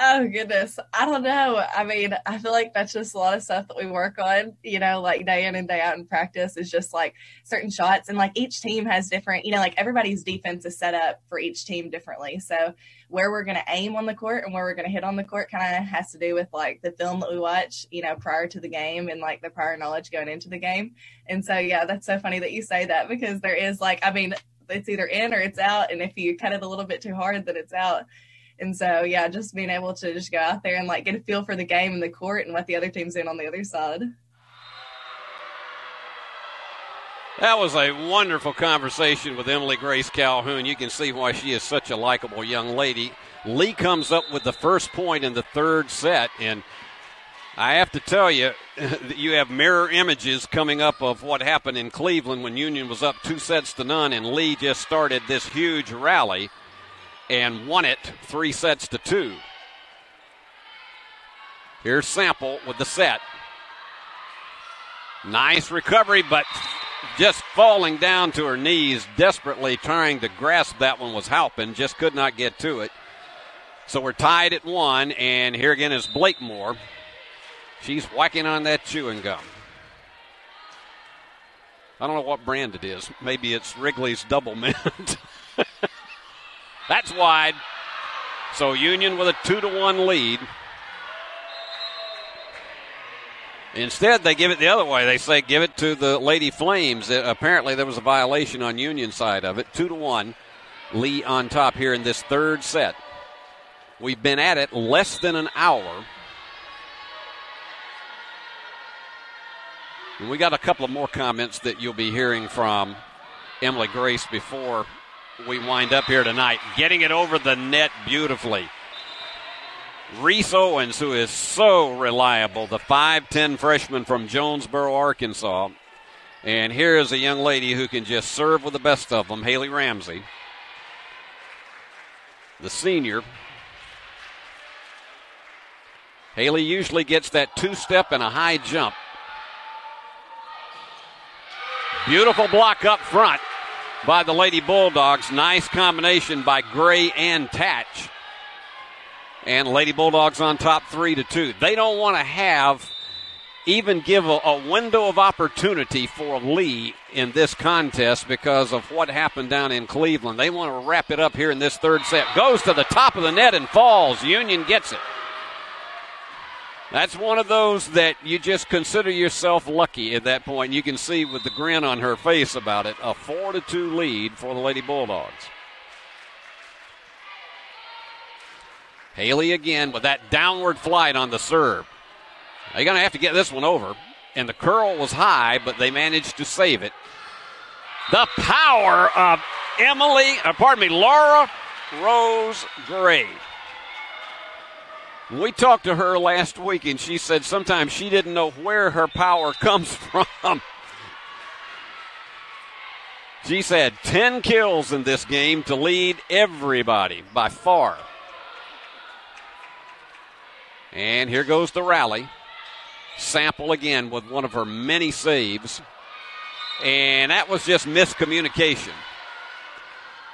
Oh, goodness. I don't know. I mean, I feel like that's just a lot of stuff that we work on, like day in and day out in practice is just like certain shots. And like each team has different, like everybody's defense is set up for each team differently. So where we're going to aim on the court and where we're going to hit on the court kind of has to do with like the film that we watch, prior to the game and like the prior knowledge going into the game. And so, yeah, that's so funny that you say that, because there is like, I mean, it's either in or it's out. And if you cut it a little bit too hard, then it's out. And so, yeah, just being able to just go out there and like get a feel for the game and the court and what the other team's in on the other side. That was a wonderful conversation with Emily Grace Calhoun. You can see why she is such a likable young lady. Lee comes up with the first point in the 3rd set, and I have to tell you, you have mirror images coming up of what happened in Cleveland when Union was up 2-0, and Lee just started this huge rally and won it 3-2. Here's Sample with the set. Nice recovery, but just falling down to her knees, desperately trying to grasp that one was Halpin, just could not get to it. So we're tied at 1, and here again is Blakemore. She's whacking on that chewing gum. I don't know what brand it is. Maybe it's Wrigley's Double Mint. That's wide. So Union with a 2-1 lead. Instead, they give it the other way. They say give it to the Lady Flames. Apparently, there was a violation on Union side of it. 2-1. Lee on top here in this 3rd set. We've been at it less than an hour. And we got a couple of more comments that you'll be hearing from Emily Grace before we wind up here tonight. Getting it over the net beautifully. Reese Owens, who is so reliable, the 5'10 freshman from Jonesboro, Arkansas. And here is a young lady who can just serve with the best of them, Haley Ramsey. the senior. Haley usually gets that two-step and a high jump. Beautiful block up front by the Lady Bulldogs. Nice combination by Gray and Tatch. And Lady Bulldogs on top 3-2. They don't want to even give a window of opportunity for Lee in this contest because of what happened down in Cleveland. They want to wrap it up here in this third set. Goes to the top of the net and falls. Union gets it. That's one of those that you just consider yourself lucky at that point. You can see with the grin on her face about it, a 4-2 lead for the Lady Bulldogs. Haley again with that downward flight on the serve. They're going to have to get this one over. And the curl was high, but they managed to save it. The power of Laura Rose Gray. We talked to her last week, and she said sometimes she didn't know where her power comes from. She's had 10 kills in this game to lead everybody by far. And here goes the rally. Sample again with one of her many saves. And that was just miscommunication.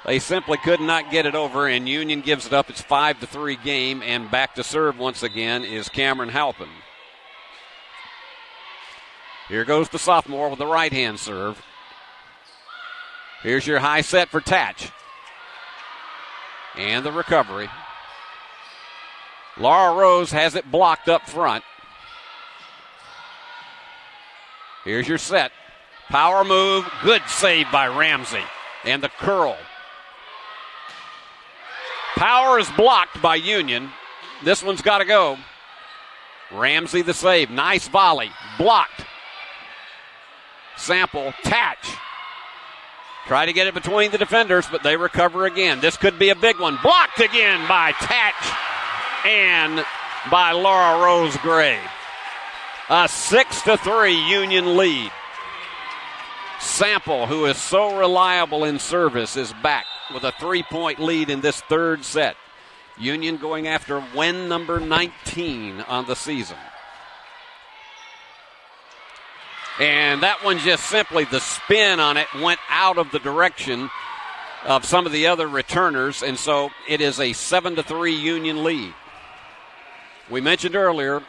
They simply could not get it over, and Union gives it up. It's 5-3 game, and back to serve once again is Cameron Halpin. Here goes the sophomore with the right-hand serve. Here's your high set for Tatch. And the recovery. Laura Rose has it blocked up front. Here's your set. Power move. Good save by Ramsey. And the curl. Power is blocked by Union. This one's got to go. Ramsey the save. Nice volley. Blocked. Sample. Tatch. Try to get it between the defenders, but they recover again. This could be a big one. Blocked again by Tatch and by Laura Rose Gray. A 6-3 Union lead. Sample, who is so reliable in service, is back with a 3-point lead in this third set. Union going after win number 19 on the season. And that one just simply, the spin on it went out of the direction of some of the other returners, and so it is a 7-3 Union lead. We mentioned earlier,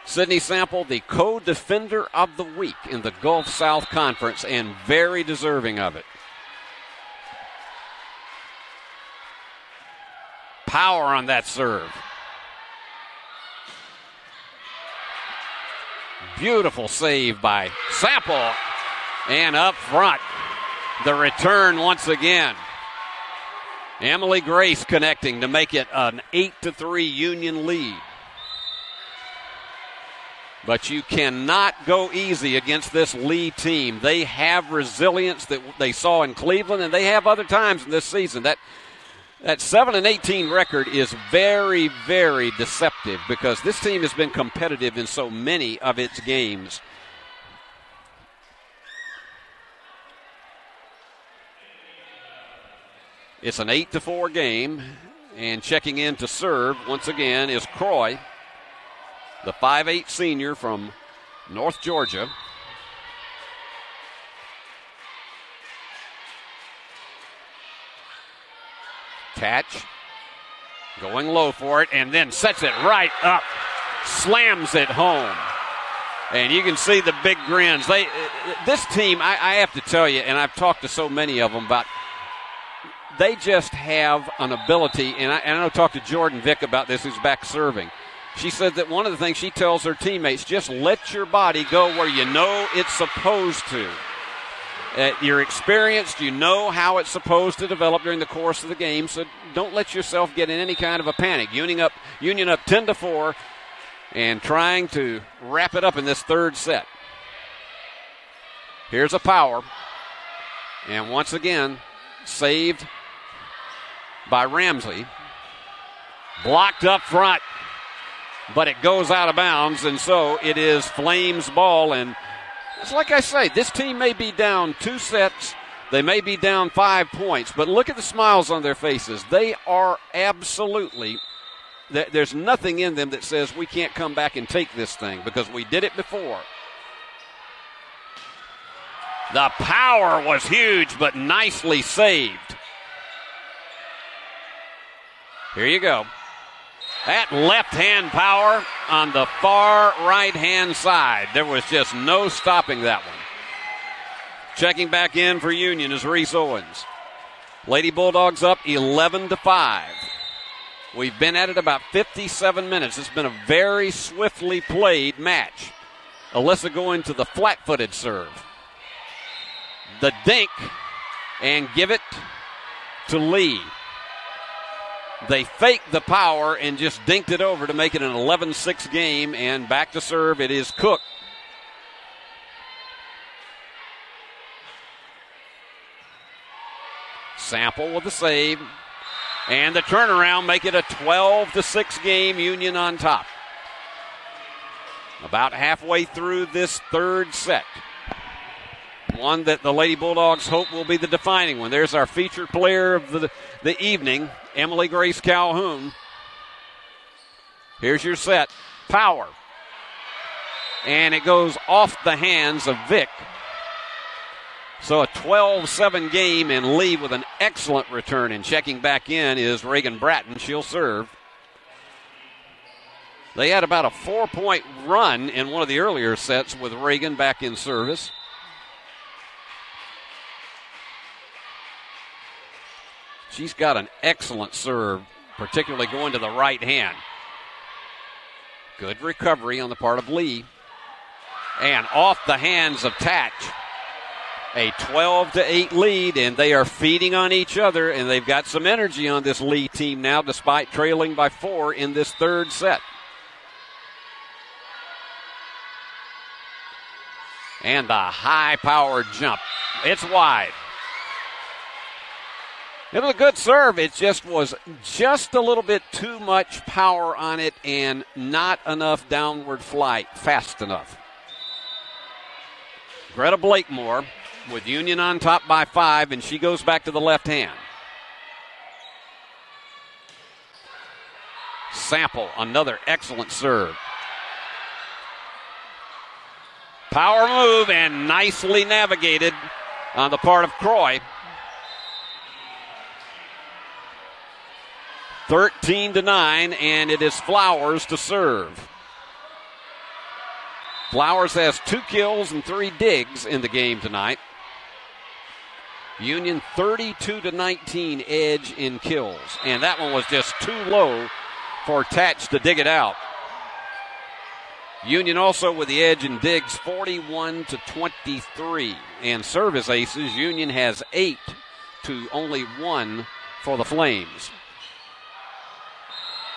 Sydney Sample, the co-defender of the week in the Gulf South Conference, and very deserving of it. Power on that serve. Beautiful save by Sample. And up front, the return once again. Emily Grace connecting to make it an 8-3 Union lead. But you cannot go easy against this Lee team. They have resilience that they saw in Cleveland, and they have other times in this season. That 7-18 record is very, very deceptive because this team has been competitive in so many of its games. It's an 8-4 game, and checking in to serve once again is Croy, the 5'8 senior from North Georgia. Tatch going low for it and then sets it right up, slams it home. And you can see the big grins. This team, I have to tell you, and I've talked to so many of them about, they just have an ability, and I know I talked to Jordan Vick about this, who's back serving. She said that one of the things she tells her teammates, just let your body go where you know it's supposed to. You're experienced, you know how it's supposed to develop during the course of the game, so don't let yourself get in any kind of a panic. Union up 10-4 and trying to wrap it up in this third set. Here's a power. And once again, saved by Ramsey. Blocked up front, but it goes out of bounds, and so it is Flames ball. And it's like I say, this team may be down 2 sets They may be down 5 points, but look at the smiles on their faces. They are absolutely, there's nothing in them that says we can't come back and take this thing because we did it before. The power was huge, but nicely saved. Here you go. That left-hand power on the far right-hand side. There was just no stopping that one. Checking back in for Union is Reese Owens. Lady Bulldogs up 11-5. We've been at it about 57 minutes. It's been a very swiftly played match. Alyssa going to the flat-footed serve. The dink, and give it to Lee. They faked the power and just dinked it over to make it an 11-6 game, and back to serve it is Cook. Sample with the save, and the turnaround make it a 12-6 game, Union on top. About halfway through this third set. One that the Lady Bulldogs hope will be the defining one. There's our featured player of the evening, Emily Grace Calhoun. Here's your set. Power. And it goes off the hands of Vick. So a 12-7 game, and Lee with an excellent return. And checking back in is Reagan Bratton. She'll serve. They had about a 4-point run in one of the earlier sets with Reagan back in service. She's got an excellent serve, particularly going to the right hand. Good recovery on the part of Lee. And off the hands of Tatch. A 12-8 lead, and they are feeding on each other, and they've got some energy on this Lee team now, despite trailing by 4 in this third set. And the high-powered jump. It's wide. It was a good serve. It just was just a little bit too much power on it and not enough downward flight fast enough. Greta Blakemore with Union on top by 5, and she goes back to the left hand. Sample, another excellent serve. Power move and nicely navigated on the part of Croy. 13-9, and it is Flowers to serve. Flowers has 2 kills and 3 digs in the game tonight. Union 32-19 edge in kills, and that one was just too low for Tatch to dig it out. Union also with the edge in digs 41-23, and service aces, Union has 8 to only 1 for the Flames.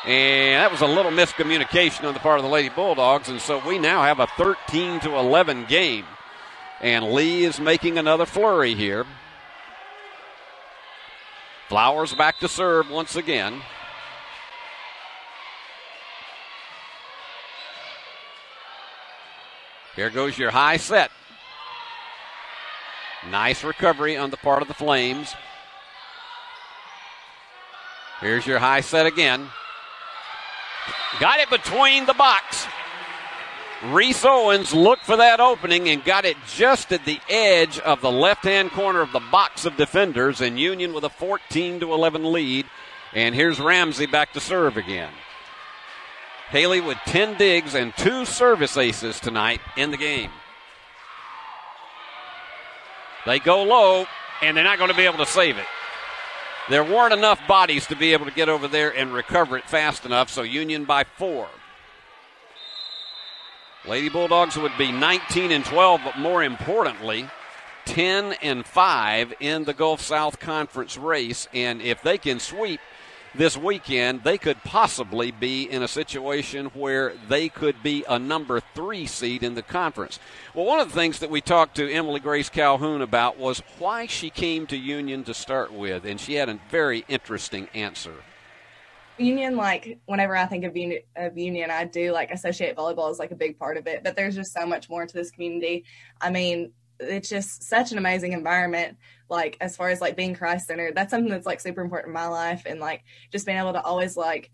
And that was a little miscommunication on the part of the Lady Bulldogs, and so we now have a 13-11 game. And Lee is making another flurry here. Flowers back to serve once again. Here goes your high set. Nice recovery on the part of the Flames. Here's your high set again. Got it between the box. Reese Owens looked for that opening and got it just at the edge of the left-hand corner of the box of defenders, and Union with a 14-11 lead. And here's Ramsey back to serve again. Haley with 10 digs and 2 service aces tonight in the game. They go low, and they're not going to be able to save it. There weren't enough bodies to be able to get over there and recover it fast enough, so Union by 4. Lady Bulldogs would be 19-12, but more importantly, 10-5 in the Gulf South Conference race. And if they can sweep this weekend, they could possibly be in a situation where they could be a number 3 seed in the conference. Well, one of the things that we talked to Emily Grace Calhoun about was why she came to Union to start with, and she had a very interesting answer. Union, like, whenever I think of Union, I do, like, associate volleyball as, like, a big part of it, but there's just so much more to this community. I mean, it's just such an amazing environment. Like, as far as like being Christ-centered, that's something that's like super important in my life. And like just being able to always like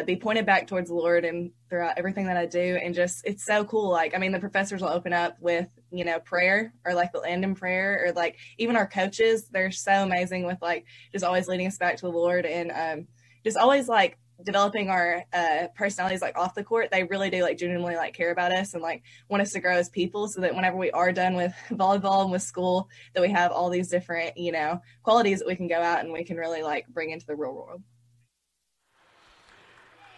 be pointed back towards the Lord and throughout everything that I do. And just, it's so cool. Like, I mean, the professors will open up with, you know, prayer, or like they'll end in prayer, or like even our coaches, they're so amazing with like just always leading us back to the Lord, and just always like developing our personalities like off the court. They really do like genuinely like care about us and like want us to grow as people, so that whenever we are done with volleyball and with school, that we have all these different, you know, qualities that we can go out and we can really like bring into the real world.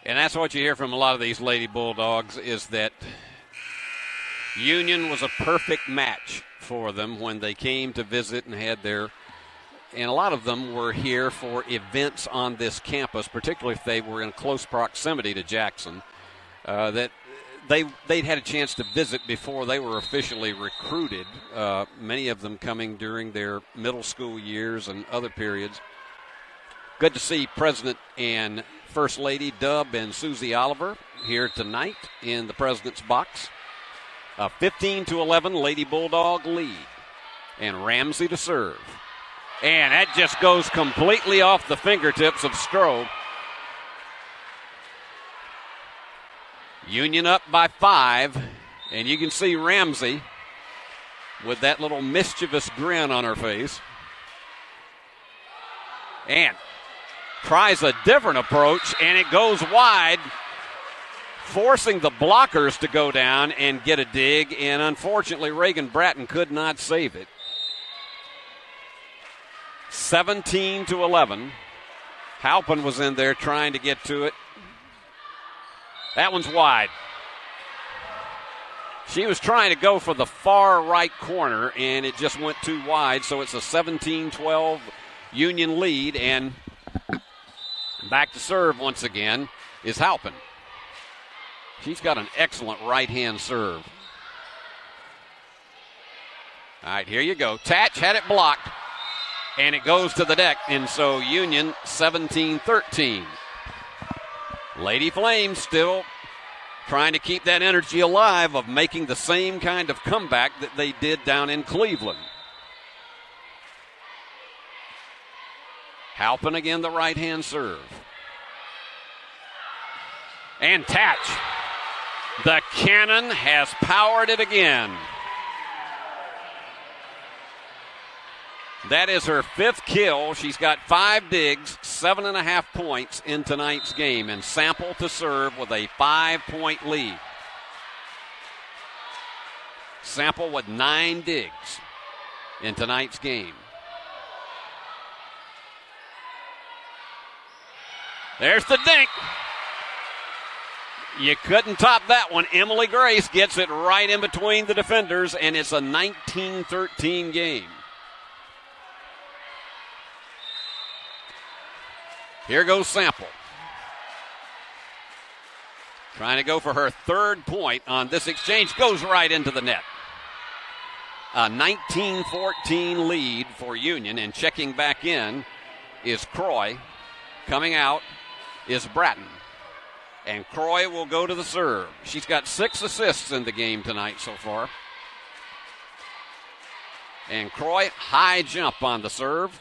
And that's what you hear from a lot of these Lady Bulldogs, is that Union was a perfect match for them when they came to visit and had their, and a lot of them were here for events on this campus, particularly if they were in close proximity to Jackson, that they'd had a chance to visit before they were officially recruited, many of them coming during their middle school years and other periods. Good to see President and First Lady Dub and Susie Oliver here tonight in the President's box. 15-11 Lady Bulldog lead. And Ramsey to serve. And that just goes completely off the fingertips of Stroh. Union up by 5. And you can see Ramsey with that little mischievous grin on her face. And tries a different approach, and it goes wide, forcing the blockers to go down and get a dig, and unfortunately Reagan Bratton could not save it. 17-11. Halpin was in there trying to get to it. That one's wide. She was trying to go for the far right corner, and it just went too wide, so it's a 17-12 Union lead, and back to serve once again is Halpin. She's got an excellent right-hand serve. All right, here you go. Tatch had it blocked, and it goes to the deck, and so Union 17-13. Lady Flames still trying to keep that energy alive of making the same kind of comeback that they did down in Cleveland. Halpin again, the right-hand serve. And Tatch. The cannon has powered it again. That is her 5th kill. She's got 5 digs, 7.5 points in tonight's game. And Sample to serve with a 5-point lead. Sample with 9 digs in tonight's game. There's the dink. You couldn't top that one. Emily Grace gets it right in between the defenders, and it's a 19-13 game. Here goes Sample. Trying to go for her 3rd point on this exchange. Goes right into the net. A 19-14 lead for Union, and checking back in is Croy. Coming out is Bratton. And Croy will go to the serve. She's got 6 assists in the game tonight so far. And Croy, high jump on the serve.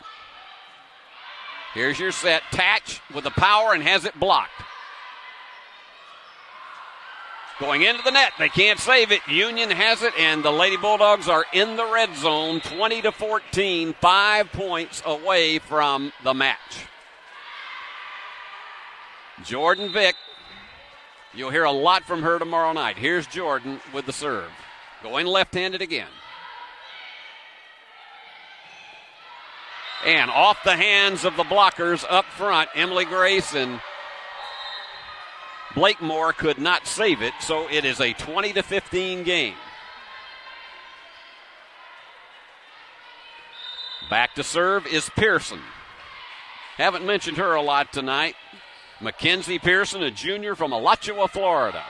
Here's your set. Tatch with the power and has it blocked. Going into the net. They can't save it. Union has it, and the Lady Bulldogs are in the red zone, 20-14, 5 points away from the match. Jordan Vick. You'll hear a lot from her tomorrow night. Here's Jordan with the serve. Going left-handed again. And off the hands of the blockers up front, Emily Grace and Blakemore could not save it, so it is a 20-15 game. Back to serve is Pearson. Haven't mentioned her a lot tonight. Mackenzie Pearson, a junior from Alachua, Florida.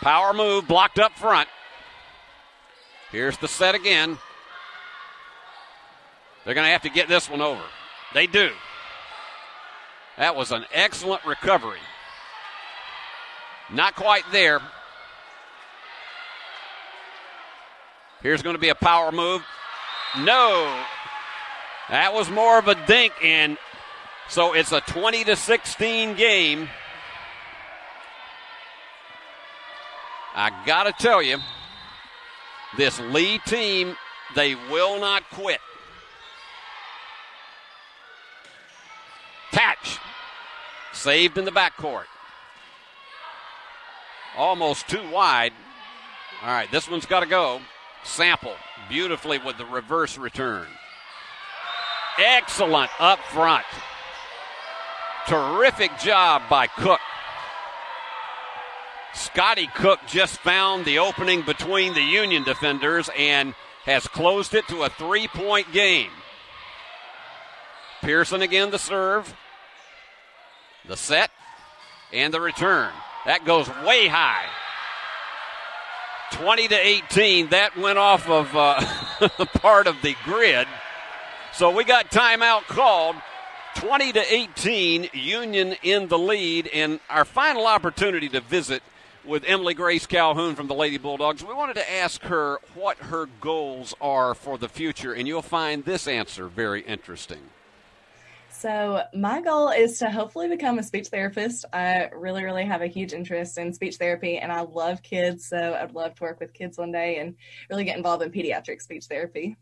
Power move blocked up front. Here's the set again. They're going to have to get this one over. They do. That was an excellent recovery. Not quite there. Here's going to be a power move. No. That was more of a dink, and so it's a 20-16 game. I got to tell you, this Lee team, they will not quit. Tatch, saved in the backcourt. Almost too wide. All right, this one's got to go. Sample, beautifully with the reverse return. Excellent up front. Terrific job by Cook. Scotty Cook just found the opening between the Union defenders and has closed it to a 3-point game. Pearson again the serve. The set and the return. That goes way high. 20-18. That went off of part of the grid. So we got timeout called. 20-18, Union in the lead. And our final opportunity to visit with Emily Grace Calhoun from the Lady Bulldogs. We wanted to ask her what her goals are for the future, and you'll find this answer very interesting. So my goal is to hopefully become a speech therapist. I really, really have a huge interest in speech therapy, and I love kids, so I'd love to work with kids one day and really get involved in pediatric speech therapy.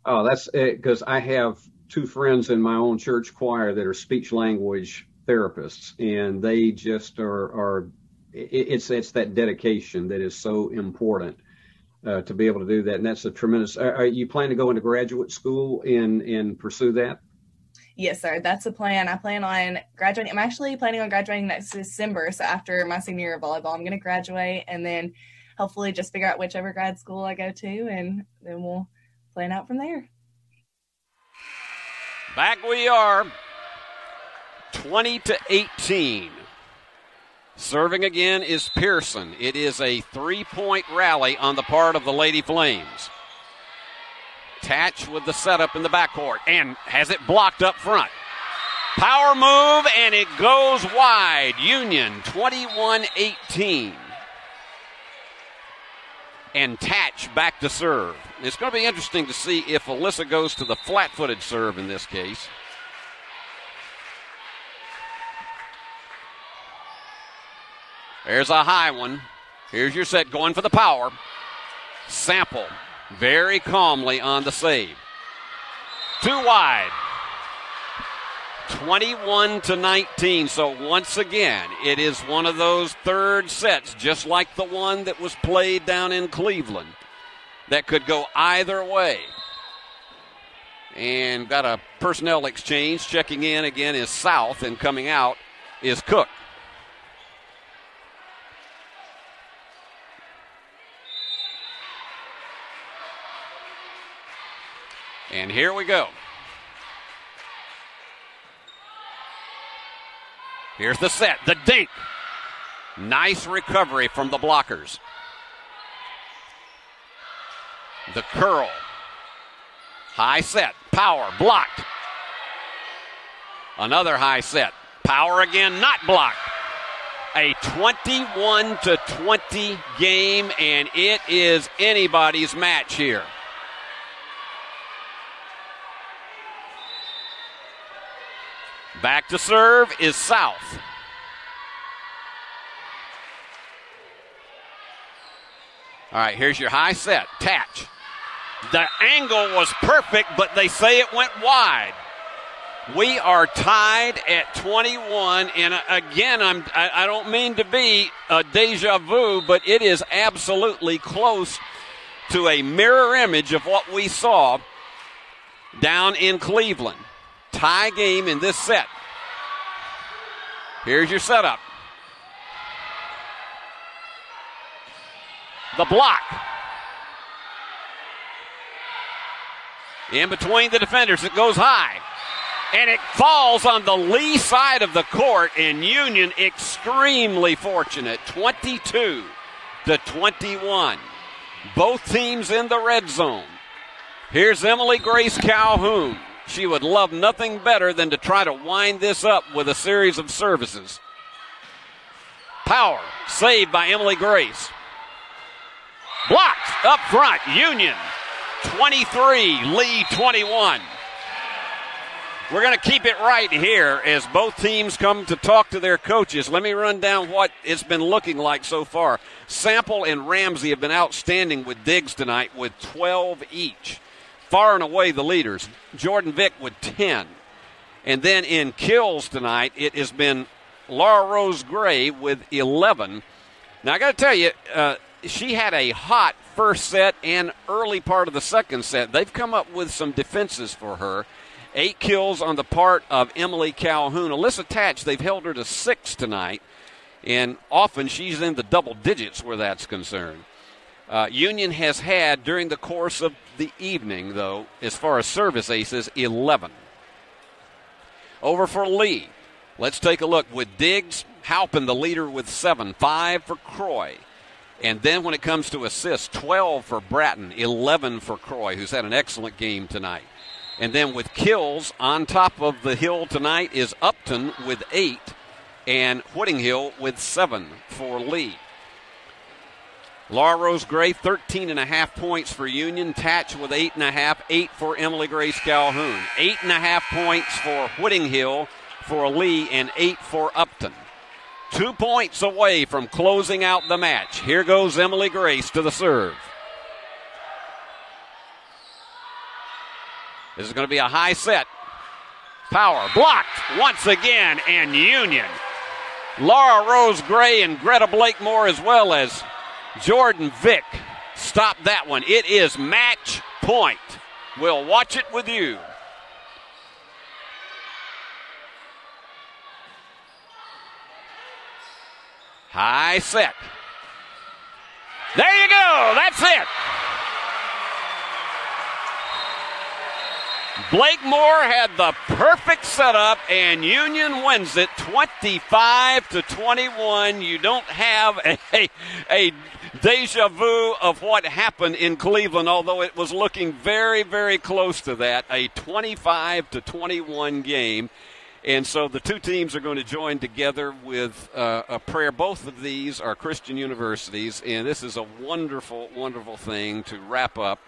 Oh, that's because I have two friends in my own church choir that are speech language therapists, and they just are it's that dedication that is so important to be able to do that, and that's a tremendous. Are you planning to go into graduate school and pursue that? Yes, sir. That's the plan. I plan on graduating. I'm actually planning on graduating next December. So after my senior year of volleyball, I'm going to graduate and then hopefully just figure out whichever grad school I go to, and then we'll plan out from there. Back we are, 20-18. Serving again is Pearson. It is a 3-point rally on the part of the Lady Flames. Tatch with the setup in the backcourt and has it blocked up front. Power move, and it goes wide. Union 21-18. And Tatch back to serve. It's going to be interesting to see if Alyssa goes to the flat-footed serve in this case. There's a high one. Here's your set going for the power. Sample very calmly on the save. Too wide. 21-19. So once again, it is one of those third sets, just like the one that was played down in Cleveland, that could go either way. And got a personnel exchange. Checking in again is South, and coming out is Cook. And here we go. Here's the set, the dink. Nice recovery from the blockers. The curl. High set, power, blocked. Another high set, power again, not blocked. A 21-20 game, and it is anybody's match here. Back to serve is South. All right, here's your high set. Tatch. The angle was perfect, but they say it went wide. We are tied at 21, and again, I don't mean to be a deja vu, but it is absolutely close to a mirror image of what we saw down in Cleveland. Tie game in this set. Here's your setup. The block. In between the defenders, it goes high. And it falls on the lee side of the court, and Union extremely fortunate. 22-21. Both teams in the red zone. Here's Emily Grace Calhoun. She would love nothing better than to try to wind this up with a series of services. Power, saved by Emily Grace. Blocked up front. Union 23, Lee 21. We're going to keep it right here as both teams come to talk to their coaches. Let me run down what it's been looking like so far. Sample and Ramsey have been outstanding with Diggs tonight with 12 each. Far and away the leaders. Jordan Vick with 10. And then in kills tonight, it has been Laura Rose Gray with 11. Now, I got to tell you, she had a hot first set and early part of the second set. They've come up with some defenses for her. 8 kills on the part of Emily Calhoun. Alyssa Tatch, they've held her to 6 tonight, and often she's in the double digits where that's concerned. Union has had, during the course of the evening, though, as far as service aces, 11. Over for Lee. Let's take a look. With Diggs, Halpin the leader with 7, 5 for Croy. And then when it comes to assists, 12 for Bratton, 11 for Croy, who's had an excellent game tonight. And then with kills, on top of the hill tonight is Upton with 8 and Whittinghill with 7 for Lee. Laura Rose Gray, 13.5 points for Union. Tatch with 8.5, 8 for Emily Grace Calhoun. 8.5 points for Whittinghill for Lee and 8 for Upton. 2 points away from closing out the match. Here goes Emily Grace to the serve. This is going to be a high set. Power blocked once again, and Union. Laura Rose Gray and Greta Blakemore, as well as Jordan Vick, stop that one. It is match point. We'll watch it with you. High set. There you go. That's it. Blakemore had the perfect setup, and Union wins it 25-21. You don't have a deja vu of what happened in Cleveland, although it was looking very, very close to that. A 25-21 game. And so the two teams are going to join together with a prayer. Both of these are Christian universities, and this is a wonderful, wonderful thing to wrap up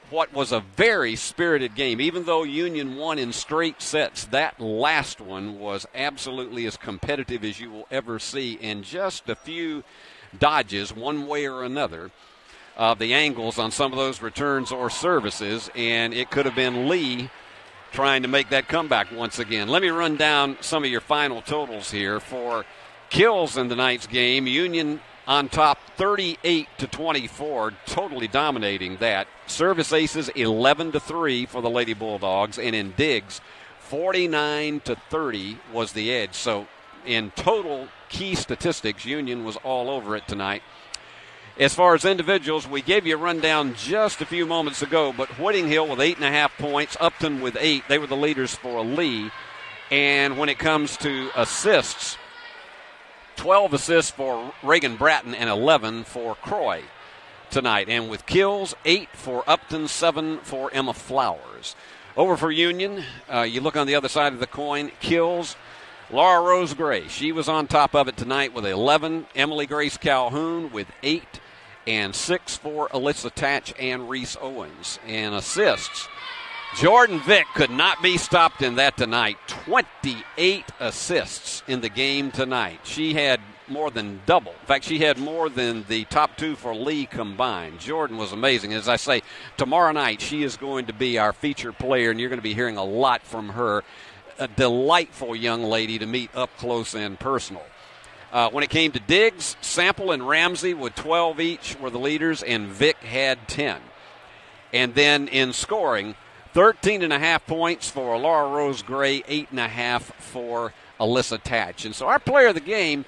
what was a very spirited game. Even though Union won in straight sets, that last one was absolutely as competitive as you will ever see, and just a few dodges one way or another of the angles on some of those returns or services, and it could have been Lee trying to make that comeback once again. Let me run down some of your final totals here. For kills in tonight's game, Union on top 38-24, totally dominating that. Service aces 11-3 for the Lady Bulldogs, and in Diggs 49-30 was the edge. So in total key statistics, Union was all over it tonight. As far as individuals, we gave you a rundown just a few moments ago, but Whittinghill with 8.5 points, Upton with 8. They were the leaders for Lee. And when it comes to assists, 12 assists for Reagan Bratton and 11 for Croy tonight. And with kills, 8 for Upton, 7 for Emma Flowers. Over for Union, you look on the other side of the coin, kills, Laura Rose Gray. She was on top of it tonight with 11. Emily Grace Calhoun with 8. And 6 for Alyssa Tatch and Reese Owens. And assists, Jordan Vick could not be stopped in that tonight. 28 assists in the game tonight. She had more than double. In fact, she had more than the top two for Lee combined. Jordan was amazing. As I say, tomorrow night she is going to be our feature player, and you're going to be hearing a lot from her. A delightful young lady to meet up close and personal. When it came to Diggs, Sample and Ramsey with 12 each were the leaders, and Vick had 10. And then in scoring, 13.5 points for Laura Rose Gray, 8.5 for Alyssa Tatch. And so our player of the game,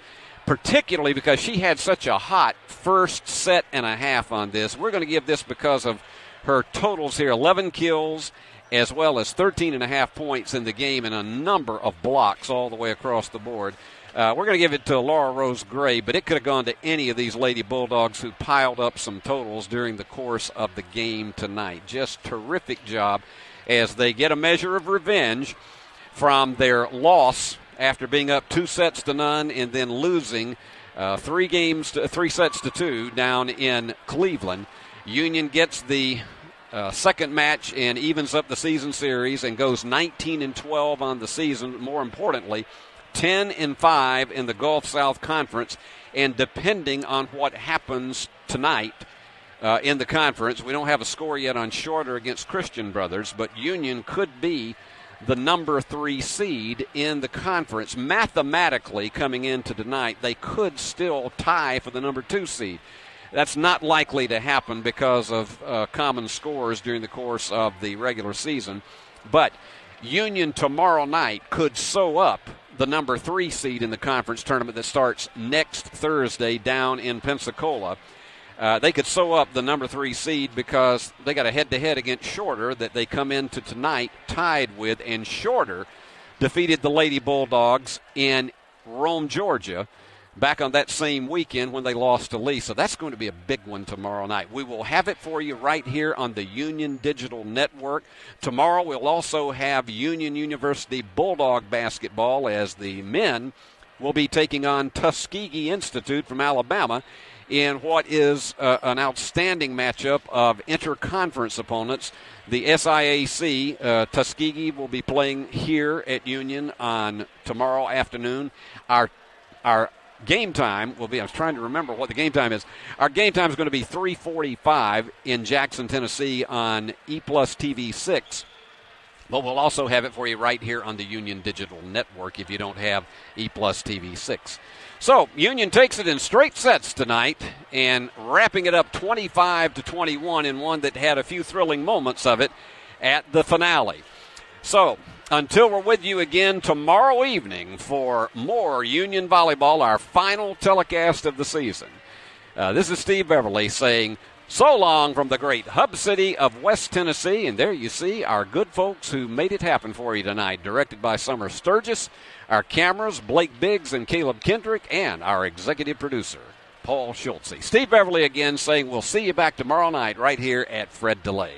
particularly because she had such a hot first set and a half on this, we're going to give this because of her totals here, 11 kills, as well as 13.5 points in the game and a number of blocks all the way across the board. We're going to give it to Laura Rose Gray, but it could have gone to any of these Lady Bulldogs who piled up some totals during the course of the game tonight. Just terrific job as they get a measure of revenge from their loss after being up 2-0 and then losing 3 sets to 2 down in Cleveland. Union gets the second match and evens up the season series and goes 19-12 on the season. More importantly, 10-5 in the Gulf South Conference. And depending on what happens tonight in the conference, we don't have a score yet on Shorter against Christian Brothers, but Union could be the number 3 seed in the conference. Mathematically, coming into tonight, they could still tie for the number 2 seed. That's not likely to happen because of common scores during the course of the regular season. But Union tomorrow night could sew up the number 3 seed in the conference tournament that starts next Thursday down in Pensacola. They could sew up the number 3 seed because they got a head-to-head against Shorter that they come into tonight tied with, and Shorter defeated the Lady Bulldogs in Rome, Georgia, back on that same weekend when they lost to Lee. So that's going to be a big one tomorrow night. We will have it for you right here on the Union Digital Network. Tomorrow we'll also have Union University Bulldog basketball as the men will be taking on Tuskegee Institute from Alabama in what is an outstanding matchup of interconference opponents. The SIAC, Tuskegee, will be playing here at Union on tomorrow afternoon. Our game time will be, I was trying to remember what the game time is. Our game time is going to be 3:45 in Jackson, Tennessee on E+ TV 6. But we'll also have it for you right here on the Union Digital Network if you don't have E+ TV 6. So Union takes it in straight sets tonight and wrapping it up 25-21 in one that had a few thrilling moments of it at the finale. So until we're with you again tomorrow evening for more Union Volleyball, our final telecast of the season, this is Steve Beverly saying so long from the great hub city of West Tennessee. And there you see our good folks who made it happen for you tonight, directed by Summer Sturgis, our cameras, Blake Biggs and Caleb Kendrick, and our executive producer, Paul Schultze. Steve Beverly again saying we'll see you back tomorrow night right here at Fred DeLay.